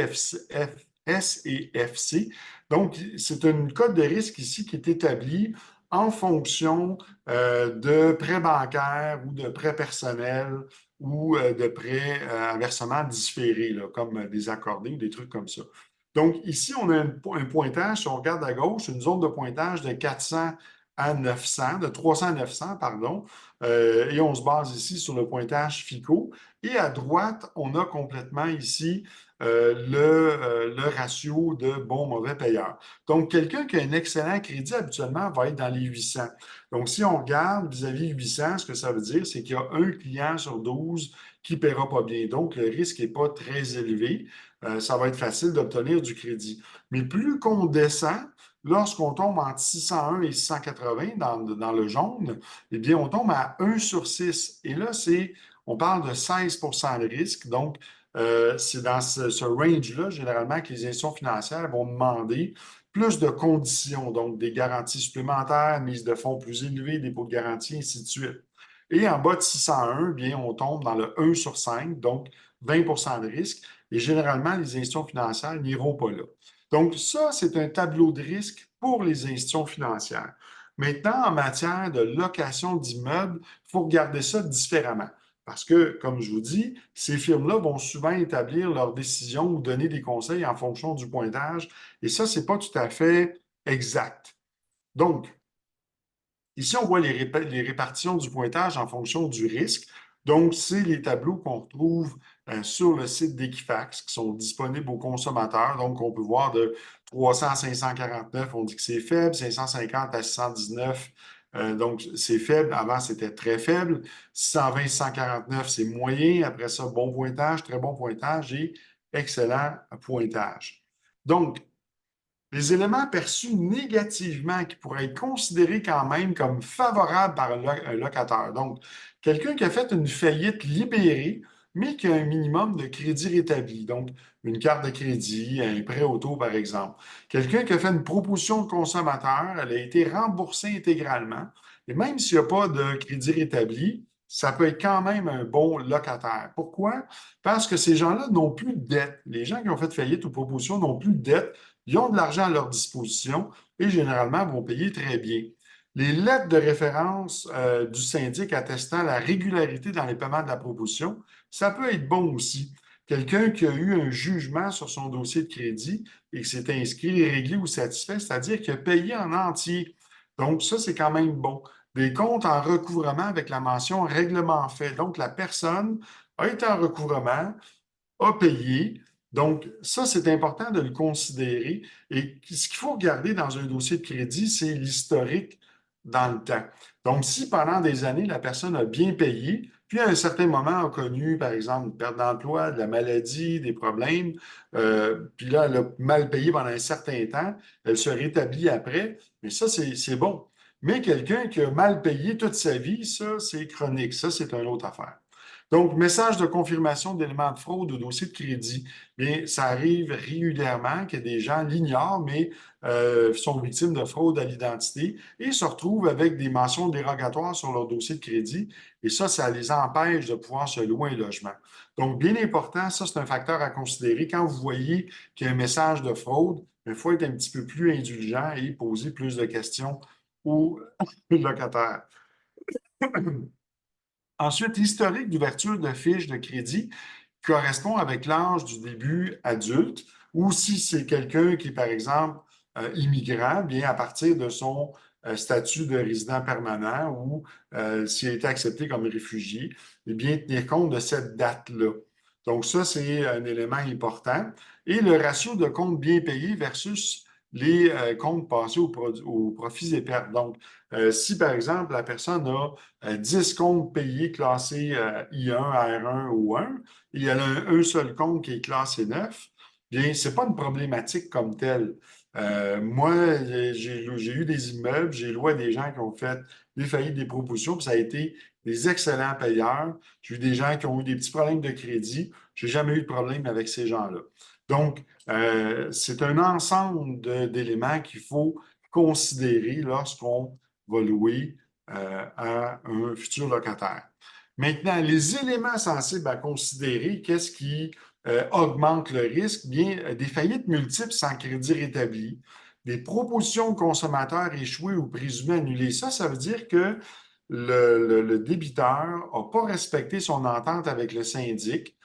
S et FC. Donc, c'est une code de risque ici qui est établie en fonction de prêts bancaires ou de prêts personnels ou de prêts à versement différés, là, comme des accordés ou des trucs comme ça. Donc, ici, on a un pointage, si on regarde à gauche, une zone de pointage de 400 à 900, de 300 à 900, pardon, et on se base ici sur le pointage FICO. Et à droite, on a complètement ici le ratio de bon mauvais payeur. Donc, quelqu'un qui a un excellent crédit, habituellement, va être dans les 800. Donc, si on regarde vis-à-vis 800, ce que ça veut dire, c'est qu'il y a un client sur 12 qui ne paiera pas bien. Donc, le risque n'est pas très élevé. Ça va être facile d'obtenir du crédit. Mais plus qu'on descend, lorsqu'on tombe entre 601 et 680 dans le jaune, eh bien, on tombe à 1 sur 6. Et là, on parle de 16 de risque. Donc, c'est dans ce range-là, généralement, que les institutions financières vont demander plus de conditions, donc des garanties supplémentaires, mise de fonds plus élevées, dépôt de garantie, ainsi de suite. Et en bas de 601, bien, on tombe dans le 1 sur 5, donc 20 de risque. Et généralement, les institutions financières n'iront pas là. Donc, ça, c'est un tableau de risque pour les institutions financières. Maintenant, en matière de location d'immeubles, il faut regarder ça différemment. Parce que, comme je vous dis, ces firmes-là vont souvent établir leurs décisions ou donner des conseils en fonction du pointage. Et ça, ce n'est pas tout à fait exact. Donc, ici, on voit les répartitions du pointage en fonction du risque. Donc, c'est les tableaux qu'on retrouve sur le site d'Equifax qui sont disponibles aux consommateurs. Donc, on peut voir de 300 à 549, on dit que c'est faible, 550 à 619, donc c'est faible. Avant, c'était très faible. 620, 649, c'est moyen. Après ça, bon pointage, très bon pointage et excellent pointage. Donc, les éléments perçus négativement qui pourraient être considérés quand même comme favorables par un locataire. Donc, quelqu'un qui a fait une faillite libérée, mais qui a un minimum de crédit rétabli. Donc, une carte de crédit, un prêt auto, par exemple. Quelqu'un qui a fait une proposition de consommateur, elle a été remboursée intégralement. Et même s'il n'y a pas de crédit rétabli, ça peut être quand même un bon locataire. Pourquoi? Parce que ces gens-là n'ont plus de dette. Les gens qui ont fait faillite ou proposition n'ont plus de dette. Ils ont de l'argent à leur disposition et généralement vont payer très bien. Les lettres de référence du syndic attestant la régularité dans les paiements de la proposition, ça peut être bon aussi. Quelqu'un qui a eu un jugement sur son dossier de crédit et qui s'est inscrit, réglé ou satisfait, c'est-à-dire qu'il a payé en entier. Donc, ça, c'est quand même bon. Des comptes en recouvrement avec la mention règlement fait. Donc, la personne a été en recouvrement, a payé. Donc, ça, c'est important de le considérer. Et ce qu'il faut regarder dans un dossier de crédit, c'est l'historique dans le temps. Donc, si pendant des années, la personne a bien payé, puis à un certain moment a connu, par exemple, une perte d'emploi, de la maladie, des problèmes, puis là, elle a mal payé pendant un certain temps, elle se rétablit après, mais ça, c'est bon. Mais quelqu'un qui a mal payé toute sa vie, ça, c'est chronique. Ça, c'est une autre affaire. Donc, message de confirmation d'éléments de fraude au dossier de crédit. Bien, ça arrive régulièrement que des gens l'ignorent, mais sont victimes de fraude à l'identité et se retrouvent avec des mentions dérogatoires sur leur dossier de crédit. Et ça les empêche de pouvoir se louer un logement. Donc, bien important, ça, c'est un facteur à considérer. Quand vous voyez qu'il y a un message de fraude, il faut être un petit peu plus indulgent et poser plus de questions aux locataires. Ensuite, l'historique d'ouverture de fiches de crédit correspond avec l'âge du début adulte ou si c'est quelqu'un qui est, par exemple, immigrant, bien à partir de son statut de résident permanent ou s'il a été accepté comme réfugié, eh bien tenir compte de cette date-là. Donc ça, c'est un élément important. Et le ratio de comptes bien payés versus les comptes passés aux profits et pertes. Donc, si par exemple la personne a 10 comptes payés classés I1, R1 ou 1, il y a un seul compte qui est classé 9, bien, ce n'est pas une problématique comme telle. Moi, j'ai eu des immeubles, j'ai loué à des gens qui ont fait des faillites, des propositions, puis ça a été des excellents payeurs. J'ai eu des gens qui ont eu des petits problèmes de crédit. Je n'ai jamais eu de problème avec ces gens-là. Donc, c'est un ensemble d'éléments qu'il faut considérer lorsqu'on va louer à un futur locataire. Maintenant, les éléments sensibles à considérer, qu'est-ce qui augmente le risque? Bien, des faillites multiples sans crédit rétabli, des propositions de consommateurs échouées ou présumées annulées. Ça veut dire que le débiteur n'a pas respecté son entente avec le syndic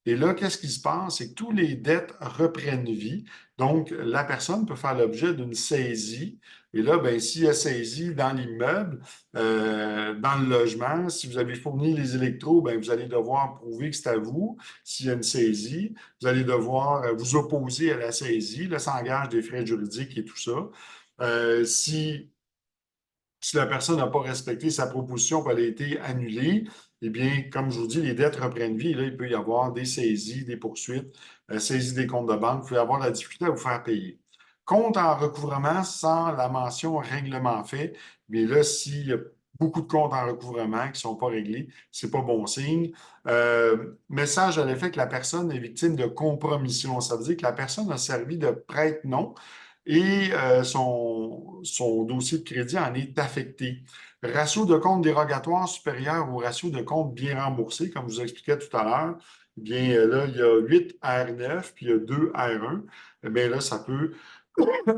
Et là, qu'est-ce qui se passe? C'est que tous les dettes reprennent vie. Donc, la personne peut faire l'objet d'une saisie. Et là, ben, s'il y a saisie dans l'immeuble, dans le logement, si vous avez fourni les électros, ben, vous allez devoir prouver que c'est à vous. S'il y a une saisie, vous allez devoir vous opposer à la saisie. Là, ça engage des frais juridiques et tout ça. Si la personne n'a pas respecté sa proposition, qu'elle a été annulée, eh bien, comme je vous dis, les dettes reprennent vie. Et là, il peut y avoir des saisies, des poursuites, saisies des comptes de banque. Vous pouvez avoir de la difficulté à vous faire payer. Compte en recouvrement sans la mention règlement fait, mais là, s'il y a beaucoup de comptes en recouvrement qui ne sont pas réglés, c'est pas bon signe. Message à l'effet que la personne est victime de compromission. Ça veut dire que la personne a servi de prête-nom et son dossier de crédit en est affecté. Ratio de compte dérogatoire supérieur au ratio de compte bien remboursé, comme je vous expliquais tout à l'heure, eh bien là, il y a 8 R9 puis il y a 2 R1. Eh bien là, ça peut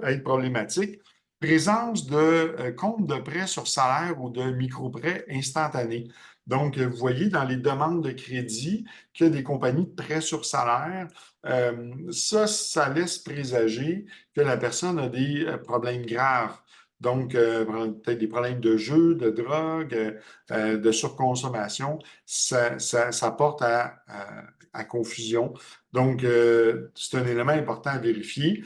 être problématique. Présence de compte de prêt sur salaire ou de micro-prêt instantané. Donc, vous voyez dans les demandes de crédit qu'il y a des compagnies de prêt sur salaire. Ça laisse présager que la personne a des problèmes graves. Donc, peut-être des problèmes de jeu, de drogue, de surconsommation. Ça porte à confusion. Donc, c'est un élément important à vérifier.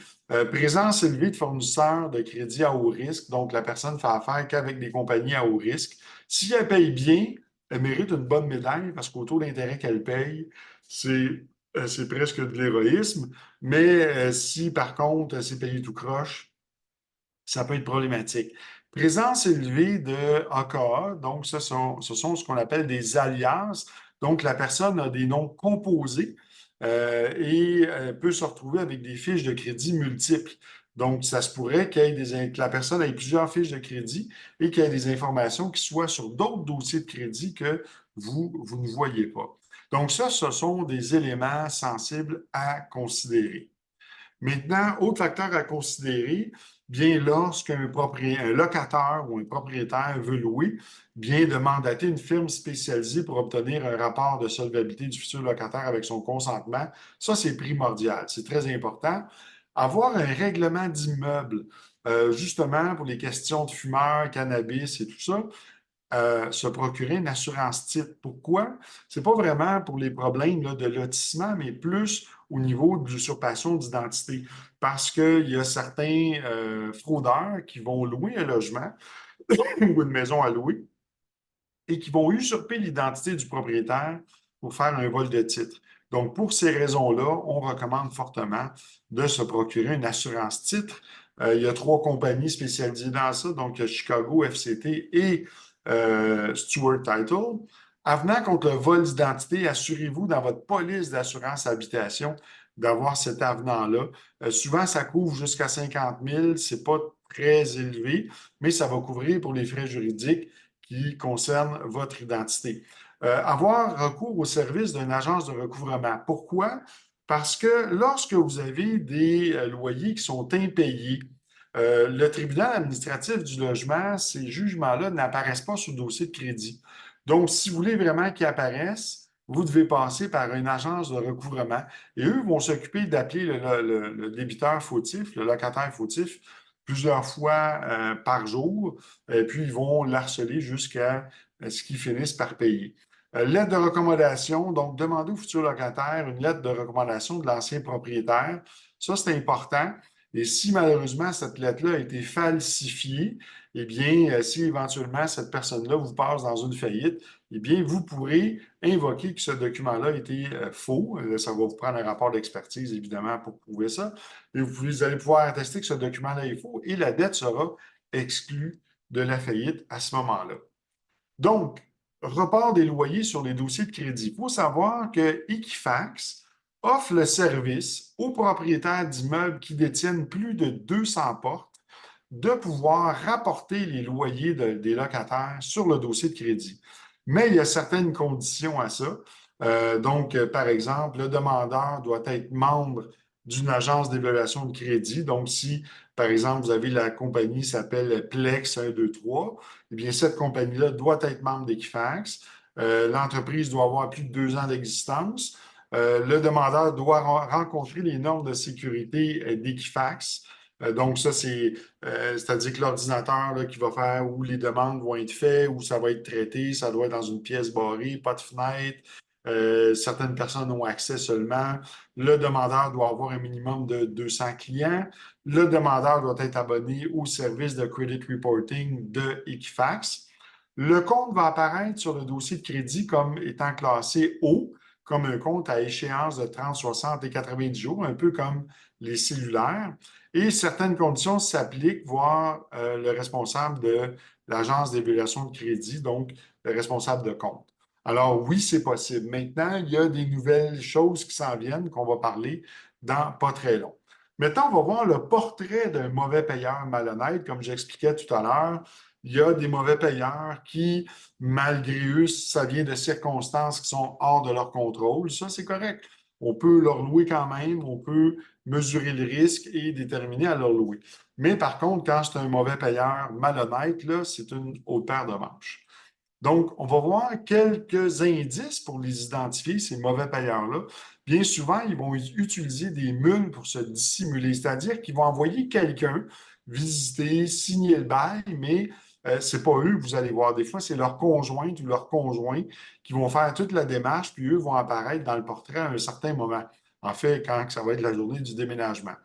Présence élevée de fournisseurs de crédit à haut risque. Donc, la personne fait affaire qu'avec des compagnies à haut risque. Si elle paye bien, elle mérite une bonne médaille parce qu'au taux d'intérêt qu'elle paye, c'est presque de l'héroïsme. Mais si, par contre, c'est payé tout croche, ça peut être problématique. Présence élevée de AKA, donc ce sont ce qu'on appelle des alias. Donc, la personne a des noms composés et peut se retrouver avec des fiches de crédit multiples. Donc, ça se pourrait que la personne ait plusieurs fiches de crédit et qu'il y ait des informations qui soient sur d'autres dossiers de crédit que vous ne voyez pas. Donc, ça, ce sont des éléments sensibles à considérer. Maintenant, autre facteur à considérer, bien un locataire ou un propriétaire veut louer, bien de mandater une firme spécialisée pour obtenir un rapport de solvabilité du futur locataire avec son consentement. Ça, c'est primordial, c'est très important. Avoir un règlement d'immeuble, justement pour les questions de fumeurs, cannabis et tout ça, se procurer une assurance titre. Pourquoi? C'est pas vraiment pour les problèmes là, de lotissement, mais plus au niveau de l'usurpation d'identité. Parce qu'il y a certains fraudeurs qui vont louer un logement ou une maison à louer et qui vont usurper l'identité du propriétaire pour faire un vol de titre. Donc, pour ces raisons-là, on recommande fortement de se procurer une assurance titre. Il y a 3 compagnies spécialisées dans ça, donc Chicago, FCT et Stewart Title. Avenant contre le vol d'identité, assurez-vous dans votre police d'assurance habitation d'avoir cet avenant-là. Souvent, ça couvre jusqu'à 50 000, c'est pas très élevé, mais ça va couvrir pour les frais juridiques qui concerne votre identité. Avoir recours au service d'une agence de recouvrement. Pourquoi? Parce que lorsque vous avez des loyers qui sont impayés, le tribunal administratif du logement, ces jugements-là n'apparaissent pas sur le dossier de crédit. Donc, si vous voulez vraiment qu'ils apparaissent, vous devez passer par une agence de recouvrement et eux vont s'occuper d'appeler le débiteur fautif, le locataire fautif, plusieurs fois par jour, et puis ils vont l'harceler jusqu'à ce qu'ils finissent par payer. Lettre de recommandation, donc demander au futur locataire une lettre de recommandation de l'ancien propriétaire. Ça, c'est important. Et si malheureusement cette lettre-là a été falsifiée, eh bien, si éventuellement cette personne-là vous passe dans une faillite, eh bien, vous pourrez invoquer que ce document-là a été faux. Ça va vous prendre un rapport d'expertise, évidemment, pour prouver ça. Et vous allez pouvoir attester que ce document-là est faux et la dette sera exclue de la faillite à ce moment-là. Donc, report des loyers sur les dossiers de crédit. Il faut savoir que Equifax offre le service aux propriétaires d'immeubles qui détiennent plus de 200 portes de pouvoir rapporter les loyers des locataires sur le dossier de crédit. Mais il y a certaines conditions à ça. Donc, par exemple, le demandeur doit être membre d'une agence d'évaluation de crédit. Donc, si, par exemple, vous avez la compagnie qui s'appelle Plex 123, eh bien, cette compagnie-là doit être membre d'Equifax. L'entreprise doit avoir plus de 2 ans d'existence. Le demandeur doit rencontrer les normes de sécurité d'Equifax. Donc, ça, c'est-à-dire que l'ordinateur là, qui va faire où les demandes vont être faites, où ça va être traité, ça doit être dans une pièce barrée, pas de fenêtre. Certaines personnes ont accès seulement. Le demandeur doit avoir un minimum de 200 clients. Le demandeur doit être abonné au service de credit reporting de Equifax. Le compte va apparaître sur le dossier de crédit comme étant classé haut, comme un compte à échéance de 30, 60 et 90 jours, un peu comme les cellulaires. Et certaines conditions s'appliquent, voire le responsable de l'agence d'évaluation de crédit, donc le responsable de compte. Alors oui, c'est possible. Maintenant, il y a des nouvelles choses qui s'en viennent qu'on va parler dans pas très long. Maintenant, on va voir le portrait d'un mauvais payeur malhonnête. Comme j'expliquais tout à l'heure, il y a des mauvais payeurs qui, malgré eux, ça vient de circonstances qui sont hors de leur contrôle. Ça, c'est correct. On peut leur louer quand même, on peut mesurer le risque et déterminer à leur louer. Mais par contre, quand c'est un mauvais payeur malhonnête, là, c'est une autre paire de manches. Donc, on va voir quelques indices pour les identifier, ces mauvais payeurs-là. Bien souvent, ils vont utiliser des mules pour se dissimuler, c'est-à-dire qu'ils vont envoyer quelqu'un visiter, signer le bail, mais c'est pas eux que vous allez voir. Des fois, c'est leur conjointe ou leur conjoint qui vont faire toute la démarche, puis eux vont apparaître dans le portrait à un certain moment. En fait, quand ça va être la journée du déménagement.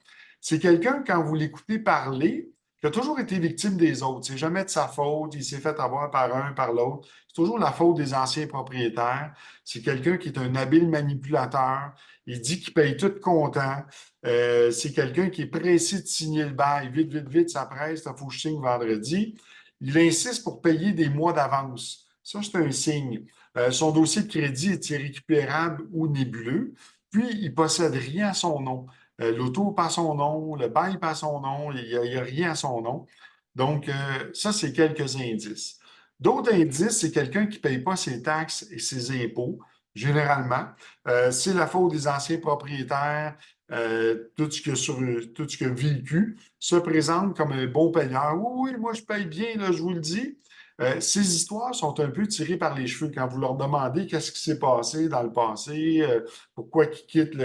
C'est quelqu'un, quand vous l'écoutez parler, qui a toujours été victime des autres. C'est jamais de sa faute. Il s'est fait avoir par un, par l'autre. C'est toujours la faute des anciens propriétaires. C'est quelqu'un qui est un habile manipulateur. Il dit qu'il paye tout comptant. C'est quelqu'un qui est pressé de signer le bail. Vite, vite, vite, ça presse. Il faut que je signe vendredi. Il insiste pour payer des mois d'avance. Ça, c'est un signe. Son dossier de crédit est irrécupérable ou nébuleux. Puis, il possède rien à son nom. L'auto pas son nom, le bail pas son nom, il n'y a rien à son nom. Donc, ça, c'est quelques indices. D'autres indices, c'est quelqu'un qui ne paye pas ses taxes et ses impôts, généralement. C'est la faute des anciens propriétaires, tout ce qu'il a vécu, se présente comme un bon payeur. Oui, oui, moi, je paye bien, là, je vous le dis. Ces histoires sont un peu tirées par les cheveux quand vous leur demandez qu'est-ce qui s'est passé dans le passé, pourquoi ils quittent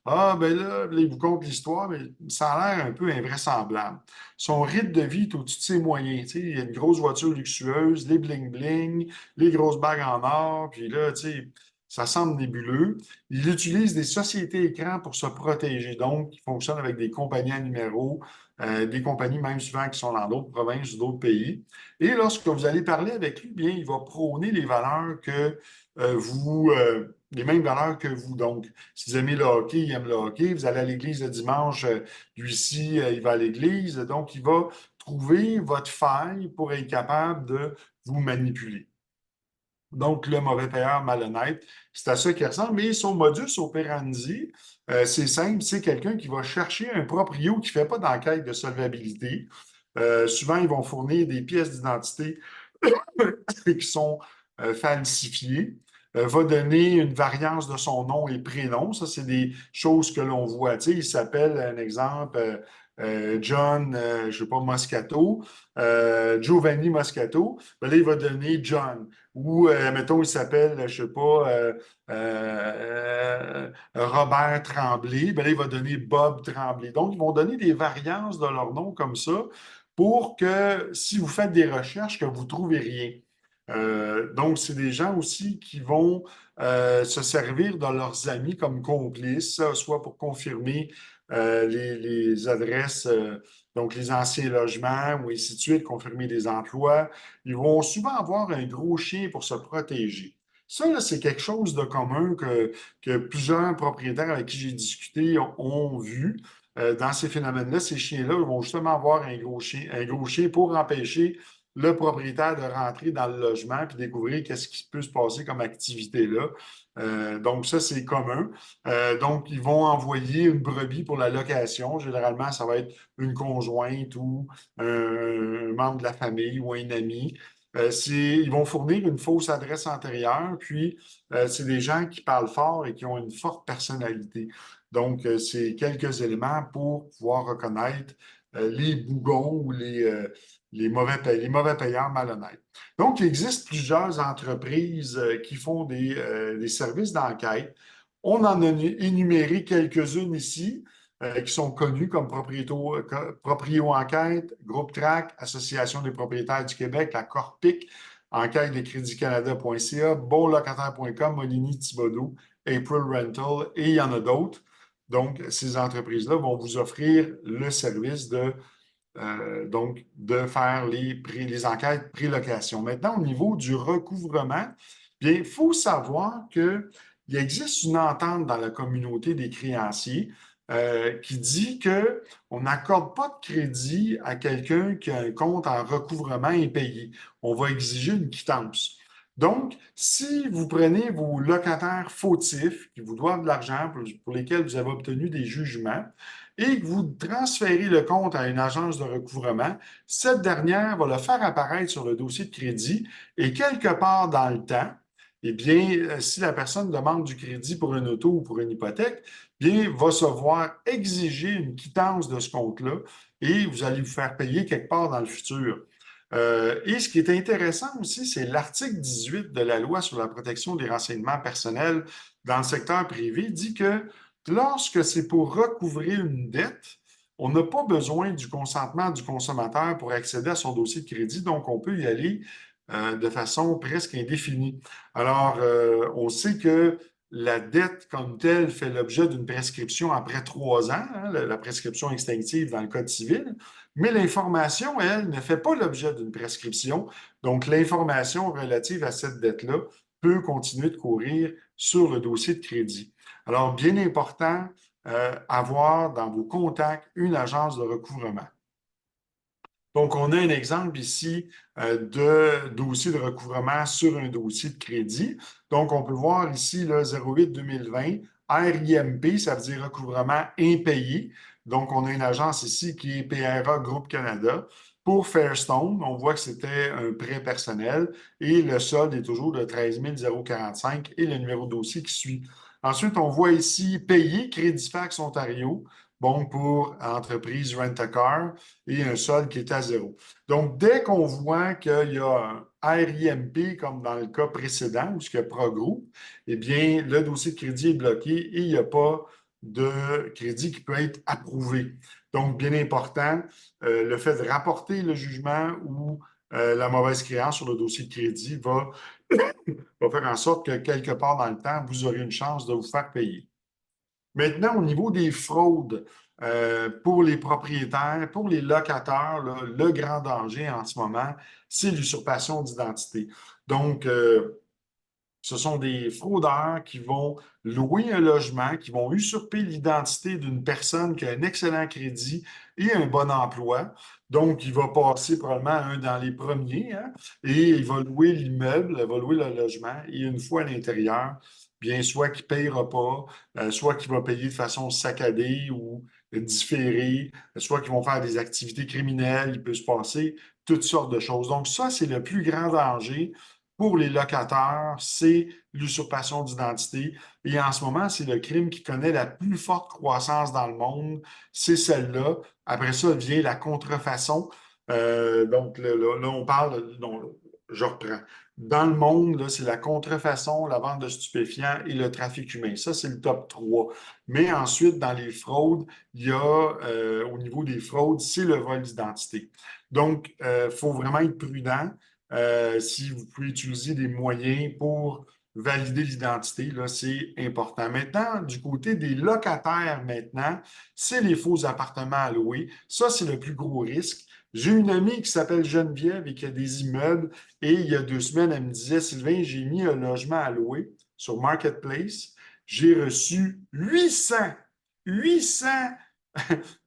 ah, ben là, ils vous content l'histoire, mais ça a l'air un peu invraisemblable. Son rythme de vie est au-dessus de ses moyens. Tu sais, il y a une grosse voiture luxueuse, les bling-bling, les grosses bagues en or, puis là, tu sais, ça semble nébuleux. Il utilise des sociétés écrans pour se protéger. Donc, il fonctionne avec des compagnies à numéros, des compagnies même souvent qui sont dans d'autres provinces ou d'autres pays. Et lorsque vous allez parler avec lui, bien, il va prôner les valeurs que les mêmes valeurs que vous. Donc, si vous aimez le hockey, il aime le hockey. Vous allez à l'église le dimanche, lui-ci, il va à l'église. Donc, il va trouver votre faille pour être capable de vous manipuler. Donc, le mauvais payeur malhonnête, c'est à ça qu'il ressemble. Mais son modus operandi, c'est simple, c'est quelqu'un qui va chercher un proprio qui ne fait pas d'enquête de solvabilité. Souvent, ils vont fournir des pièces d'identité qui sont falsifiées, va donner une variance de son nom et prénom. Ça, c'est des choses que l'on voit. Tu sais, il s'appelle, un exemple, John, je ne sais pas, Moscato, Giovanni Moscato. Ben là, il va donner John. Ou, mettons, il s'appelle, je ne sais pas, Robert Tremblay. Ben là, il va donner Bob Tremblay. Donc, ils vont donner des variances de leur nom comme ça pour que si vous faites des recherches, que vous ne trouvez rien. Donc, c'est des gens aussi qui vont se servir de leurs amis comme complices, soit pour confirmer les adresses, donc les anciens logements, ou ainsi de suite, confirmer des emplois. Ils vont souvent avoir un gros chien pour se protéger. Ça, là, c'est quelque chose de commun que plusieurs propriétaires avec qui j'ai discuté ont vu. Dans ces phénomènes-là, ces chiens-là vont justement avoir un gros chien pour empêcher le propriétaire de rentrer dans le logement puis découvrir qu'est-ce qui peut se passer comme activité là. Donc, ça, c'est commun. Donc, ils vont envoyer une brebis pour la location. Généralement, ça va être une conjointe ou un membre de la famille ou un ami. Ils vont fournir une fausse adresse antérieure, puis c'est des gens qui parlent fort et qui ont une forte personnalité. Donc, c'est quelques éléments pour pouvoir reconnaître les bougons ou les mauvais payeurs malhonnêtes. Donc, il existe plusieurs entreprises qui font des services d'enquête On en a énuméré quelques-unes ici qui sont connues comme Proprio Enquête, Groupe Trac, Association des propriétaires du Québec, la Corpic, Enquête de Crédit-Canada.ca, bonlocataire.com, Molini Thibodeau, April Rental, et il y en a d'autres. Donc, ces entreprises-là vont vous offrir le service de faire les enquêtes pré-location. Maintenant, au niveau du recouvrement, bien, il faut savoir qu'il existe une entente dans la communauté des créanciers qui dit qu'on n'accorde pas de crédit à quelqu'un qui a un compte en recouvrement impayé. On va exiger une quittance. Donc, si vous prenez vos locataires fautifs qui vous doivent de l'argent pour lesquels vous avez obtenu des jugements, et que vous transférez le compte à une agence de recouvrement, cette dernière va le faire apparaître sur le dossier de crédit et quelque part dans le temps, eh bien, si la personne demande du crédit pour une auto ou pour une hypothèque, bien, va se voir exiger une quittance de ce compte-là et vous allez vous faire payer quelque part dans le futur. Et ce qui est intéressant aussi, c'est l'article 18 de la loi sur la protection des renseignements personnels dans le secteur privé dit que lorsque c'est pour recouvrir une dette, on n'a pas besoin du consentement du consommateur pour accéder à son dossier de crédit, donc on peut y aller de façon presque indéfinie. Alors, on sait que la dette comme telle fait l'objet d'une prescription après 3 ans, hein, la prescription extinctive dans le Code civil, mais l'information, elle, ne fait pas l'objet d'une prescription. Donc, l'information relative à cette dette-là peut continuer de courir sur le dossier de crédit. Alors, bien important, avoir dans vos contacts une agence de recouvrement. Donc, on a un exemple ici de dossier de recouvrement sur un dossier de crédit. Donc, on peut voir ici le 08-2020, RIMP, ça veut dire recouvrement impayé. Donc, on a une agence ici qui est PRA Groupe Canada. Pour Fairstone, on voit que c'était un prêt personnel et le solde est toujours de 13 045 et le numéro de dossier qui suit. Ensuite, on voit ici payé Crédifax Ontario, bon, pour entreprise Rent-A-Car et un solde qui est à zéro. Donc, dès qu'on voit qu'il y a un RIMP, comme dans le cas précédent, où il y a Progroup, eh bien, le dossier de crédit est bloqué et il n'y a pas de crédit qui peut être approuvé. Donc, bien important, le fait de rapporter le jugement ou la mauvaise créance sur le dossier de crédit va faire en sorte que quelque part dans le temps, vous aurez une chance de vous faire payer. Maintenant, au niveau des fraudes, pour les propriétaires, pour les locataires, là, le grand danger en ce moment, c'est l'usurpation d'identité. Donc, ce sont des fraudeurs qui vont louer un logement, qui vont usurper l'identité d'une personne qui a un excellent crédit et un bon emploi. Donc, il va passer probablement un dans les premiers, hein, et il va louer l'immeuble, il va louer le logement, et une fois à l'intérieur, bien soit qu'il ne payera pas, soit qu'il va payer de façon saccadée ou différée, soit qu'ils vont faire des activités criminelles, il peut se passer toutes sortes de choses. Donc, ça, c'est le plus grand danger pour les locataires, c'est l'usurpation d'identité. Et en ce moment, c'est le crime qui connaît la plus forte croissance dans le monde. C'est celle-là. Après ça vient la contrefaçon. Donc, là, on parle, non, je reprends. Dans le monde, là, c'est la contrefaçon, la vente de stupéfiants et le trafic humain. Ça, c'est le top 3. Mais ensuite, dans les fraudes, il y a, au niveau des fraudes, c'est le vol d'identité. Donc, il faut vraiment être prudent. Si vous pouvez utiliser des moyens pour valider l'identité, là, c'est important. Maintenant, du côté des locataires, maintenant, c'est les faux appartements à louer. Ça, c'est le plus gros risque. J'ai une amie qui s'appelle Geneviève et qui a des immeubles. Et il y a 2 semaines, elle me disait, Sylvain, j'ai mis un logement à louer sur Marketplace. J'ai reçu 800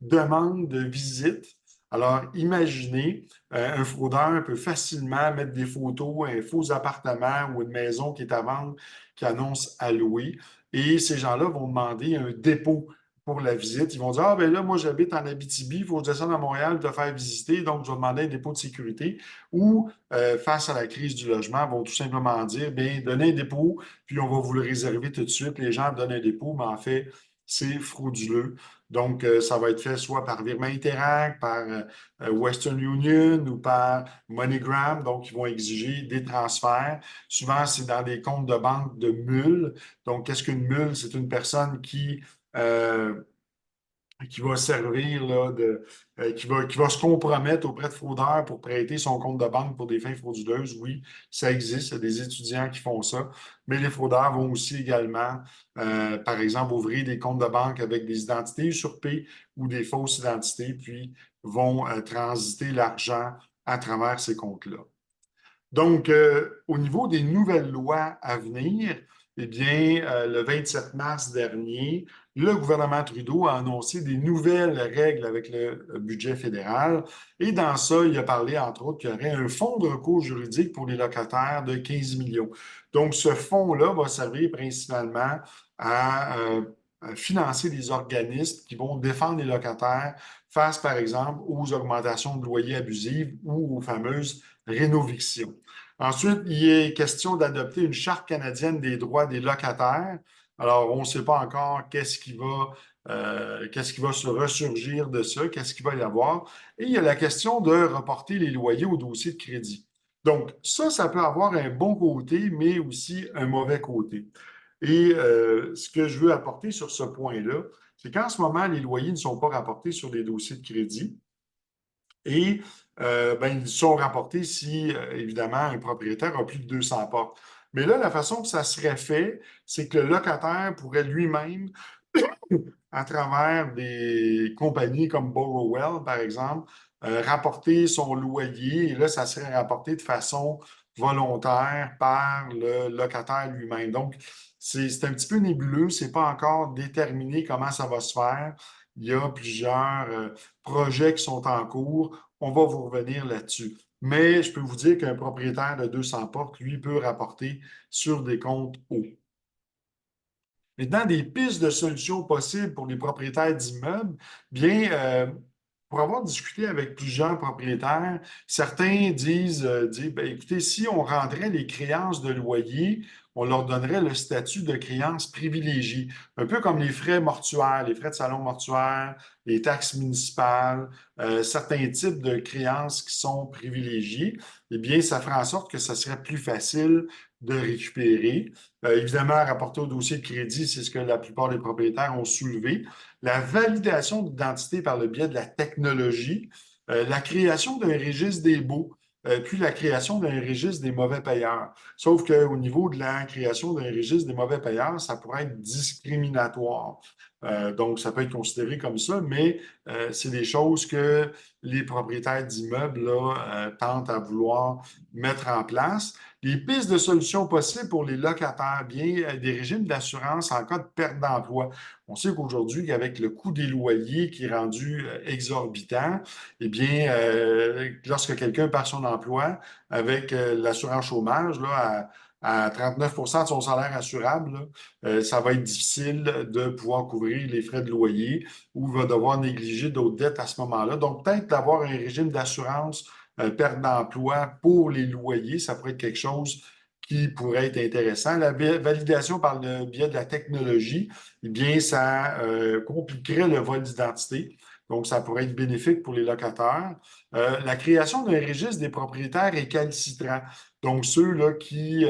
demandes de visite. Alors, imaginez, un fraudeur peut facilement mettre des photos, un faux appartement ou une maison qui est à vendre, qui annonce à louer. Et ces gens-là vont demander un dépôt pour la visite. Ils vont dire, ah ben là, moi, j'habite en Abitibi, il faut descendre à Montréal te faire visiter, donc je vais demander un dépôt de sécurité. Ou, face à la crise du logement, vont tout simplement dire, bien, donnez un dépôt, puis on va vous le réserver tout de suite. Les gens donnent un dépôt, mais en fait, c'est frauduleux. Donc, ça va être fait soit par virement Interac, par Western Union ou par MoneyGram. Donc, ils vont exiger des transferts. Souvent, c'est dans des comptes de banque de mules. Donc, qu'est-ce qu'une mule? C'est une personne euh, qui va servir là, qui va se compromettre auprès de fraudeurs pour prêter son compte de banque pour des fins frauduleuses. Oui, ça existe. Il y a des étudiants qui font ça. Mais les fraudeurs vont aussi également, par exemple, ouvrir des comptes de banque avec des identités usurpées ou des fausses identités, puis vont transiter l'argent à travers ces comptes-là. Donc, au niveau des nouvelles lois à venir, eh bien, le 27 mars dernier, le gouvernement Trudeau a annoncé des nouvelles règles avec le budget fédéral. Et dans ça, il a parlé, entre autres, qu'il y aurait un fonds de recours juridique pour les locataires de 15 millions. Donc, ce fonds-là va servir principalement à financer des organismes qui vont défendre les locataires face, par exemple, aux augmentations de loyers abusives ou aux fameuses rénovictions. Ensuite, il est question d'adopter une charte canadienne des droits des locataires. Alors, on ne sait pas encore qu'est-ce qui va se ressurgir de ça, qu'est-ce qu'il va y avoir. Et il y a la question de reporter les loyers au dossier de crédit. Donc, ça peut avoir un bon côté, mais aussi un mauvais côté. Et ce que je veux apporter sur ce point-là, c'est qu'en ce moment, les loyers ne sont pas rapportés sur les dossiers de crédit. Et ben, ils sont rapportés si, évidemment, un propriétaire a plus de 200 portes. Mais là, la façon que ça serait fait, c'est que le locataire pourrait lui-même, à travers des compagnies comme Borrowell, par exemple, rapporter son loyer. Et là, ça serait rapporté de façon volontaire par le locataire lui-même. Donc, c'est un petit peu nébuleux. C'est pas encore déterminé comment ça va se faire. Il y a plusieurs projets qui sont en cours. On va vous revenir là-dessus. Mais je peux vous dire qu'un propriétaire de 200 portes, lui, peut rapporter sur des comptes hauts. Maintenant, des pistes de solutions possibles pour les propriétaires d'immeubles, bien, pour avoir discuté avec plusieurs propriétaires, certains disent, ben, écoutez, si on rendrait les créances de loyer, on leur donnerait le statut de créance privilégiée, un peu comme les frais mortuaires, les frais de salon mortuaire, les taxes municipales, certains types de créances qui sont privilégiées, eh bien, ça ferait en sorte que ça serait plus facile de récupérer. Évidemment, rapporter au dossier de crédit, c'est ce que la plupart des propriétaires ont soulevé. La validation d'identité par le biais de la technologie, la création d'un registre des baux, puis la création d'un registre des mauvais payeurs. Sauf qu'au niveau de la création d'un registre des mauvais payeurs, ça pourrait être discriminatoire. Donc, ça peut être considéré comme ça, mais c'est des choses que les propriétaires d'immeubles là, tentent à vouloir mettre en place. Les pistes de solutions possibles pour les locataires, bien, des régimes d'assurance en cas de perte d'emploi. On sait qu'aujourd'hui, avec le coût des loyers qui est rendu exorbitant, eh bien, lorsque quelqu'un perd son emploi avec l'assurance chômage, là, à 39 de son salaire assurable, là, ça va être difficile de pouvoir couvrir les frais de loyer ou va devoir négliger d'autres dettes à ce moment-là. Donc, peut-être d'avoir un régime d'assurance perte d'emploi pour les loyers, ça pourrait être quelque chose qui pourrait être intéressant. La validation par le biais de la technologie, eh bien, ça compliquerait le vol d'identité. Donc, ça pourrait être bénéfique pour les locataires. La création d'un registre des propriétaires récalcitrants. Donc, ceux là, qui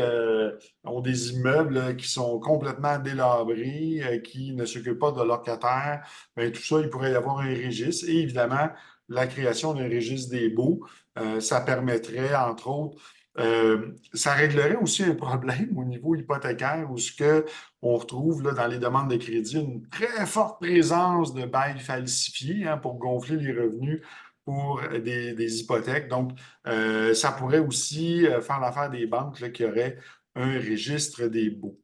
ont des immeubles là, qui sont complètement délabrés, qui ne s'occupent pas de locataires, bien, tout ça, il pourrait y avoir un registre. Et évidemment, la création d'un registre des baux, ça permettrait, entre autres, ça réglerait aussi un problème au niveau hypothécaire où ce que on retrouve là, dans les demandes de crédit une très forte présence de bails falsifiés hein, pour gonfler les revenus pour des hypothèques. Donc, ça pourrait aussi faire l'affaire des banques là, qui auraient un registre des baux.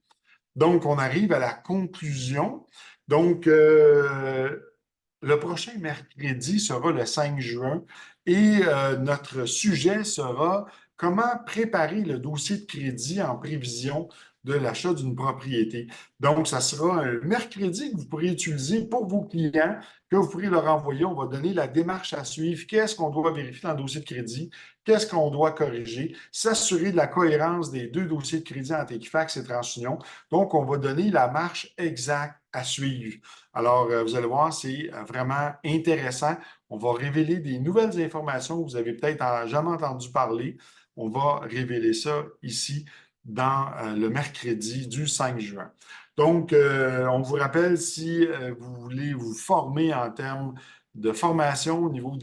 Donc, on arrive à la conclusion. Donc, le prochain mercredi sera le 5 juin et notre sujet sera comment préparer le dossier de crédit en prévision de l'achat d'une propriété. Donc, ça sera un mercredi que vous pourrez utiliser pour vos clients, que vous pourrez leur envoyer. On va donner la démarche à suivre. Qu'est-ce qu'on doit vérifier dans le dossier de crédit? Qu'est-ce qu'on doit corriger? S'assurer de la cohérence des deux dossiers de crédit entre Equifax et TransUnion. Donc, on va donner la marche exacte à suivre. Alors, vous allez voir, c'est vraiment intéressant. On va révéler des nouvelles informations que vous avez peut-être jamais entendu parler. On va révéler ça ici dans le mercredi du 5 juin. Donc, on vous rappelle, si vous voulez vous former en termes de formation au niveau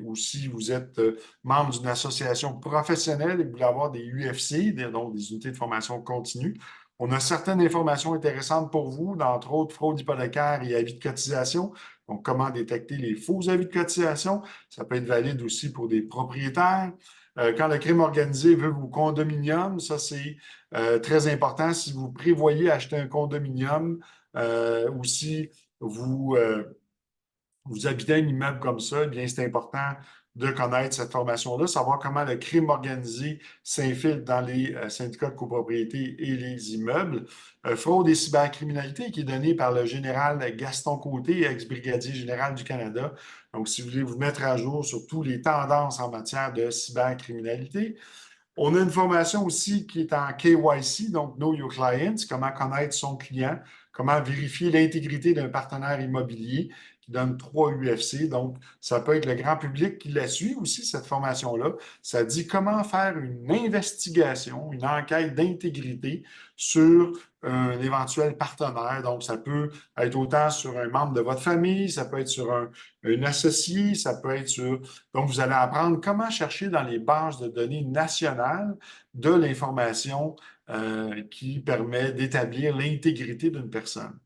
ou si vous êtes membre d'une association professionnelle et que vous voulez avoir des UFC, donc des unités de formation continue, on a certaines informations intéressantes pour vous, entre autres fraude hypothécaire et avis de cotisation. Donc, comment détecter les faux avis de cotisation. Ça peut être valide aussi pour des propriétaires. Quand le crime organisé veut vos condominiums, ça c'est très important. Si vous prévoyez acheter un condominium ou si vous, vous habitez un immeuble comme ça, eh bien, c'est important de connaître cette formation-là, savoir comment le crime organisé s'infiltre dans les syndicats de copropriété et les immeubles. Fraude et cybercriminalité qui est donnée par le général Gaston Côté, ex-brigadier général du Canada. Donc, si vous voulez vous mettre à jour sur toutes les tendances en matière de cybercriminalité. On a une formation aussi qui est en KYC, donc Know Your Clients, comment connaître son client, comment vérifier l'intégrité d'un partenaire immobilier qui donne 3 UFC. Donc, ça peut être le grand public qui la suit aussi, cette formation-là. Ça dit comment faire une investigation, une enquête d'intégrité sur un éventuel partenaire. Donc, ça peut être autant sur un membre de votre famille, ça peut être sur un associé, ça peut être sur donc, vous allez apprendre comment chercher dans les bases de données nationales de l'information qui permet d'établir l'intégrité d'une personne.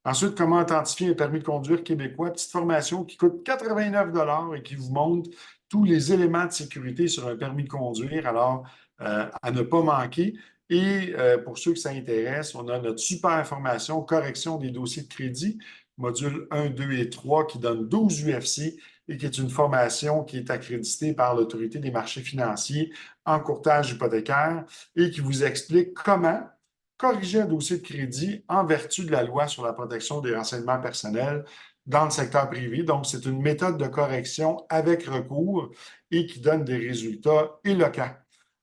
Ensuite, comment authentifier un permis de conduire québécois, petite formation qui coûte 89 et qui vous montre tous les éléments de sécurité sur un permis de conduire, alors à ne pas manquer. Et pour ceux qui s'intéressent, on a notre super formation correction des dossiers de crédit, module 1, 2 et 3 qui donne 12 UFC et qui est une formation qui est accréditée par l'Autorité des marchés financiers en courtage hypothécaire et qui vous explique comment corriger un dossier de crédit en vertu de la loi sur la protection des renseignements personnels dans le secteur privé. Donc, c'est une méthode de correction avec recours et qui donne des résultats éloquents.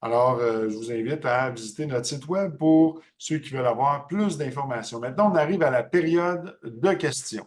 Alors, je vous invite à visiter notre site web pour ceux qui veulent avoir plus d'informations. Maintenant, on arrive à la période de questions.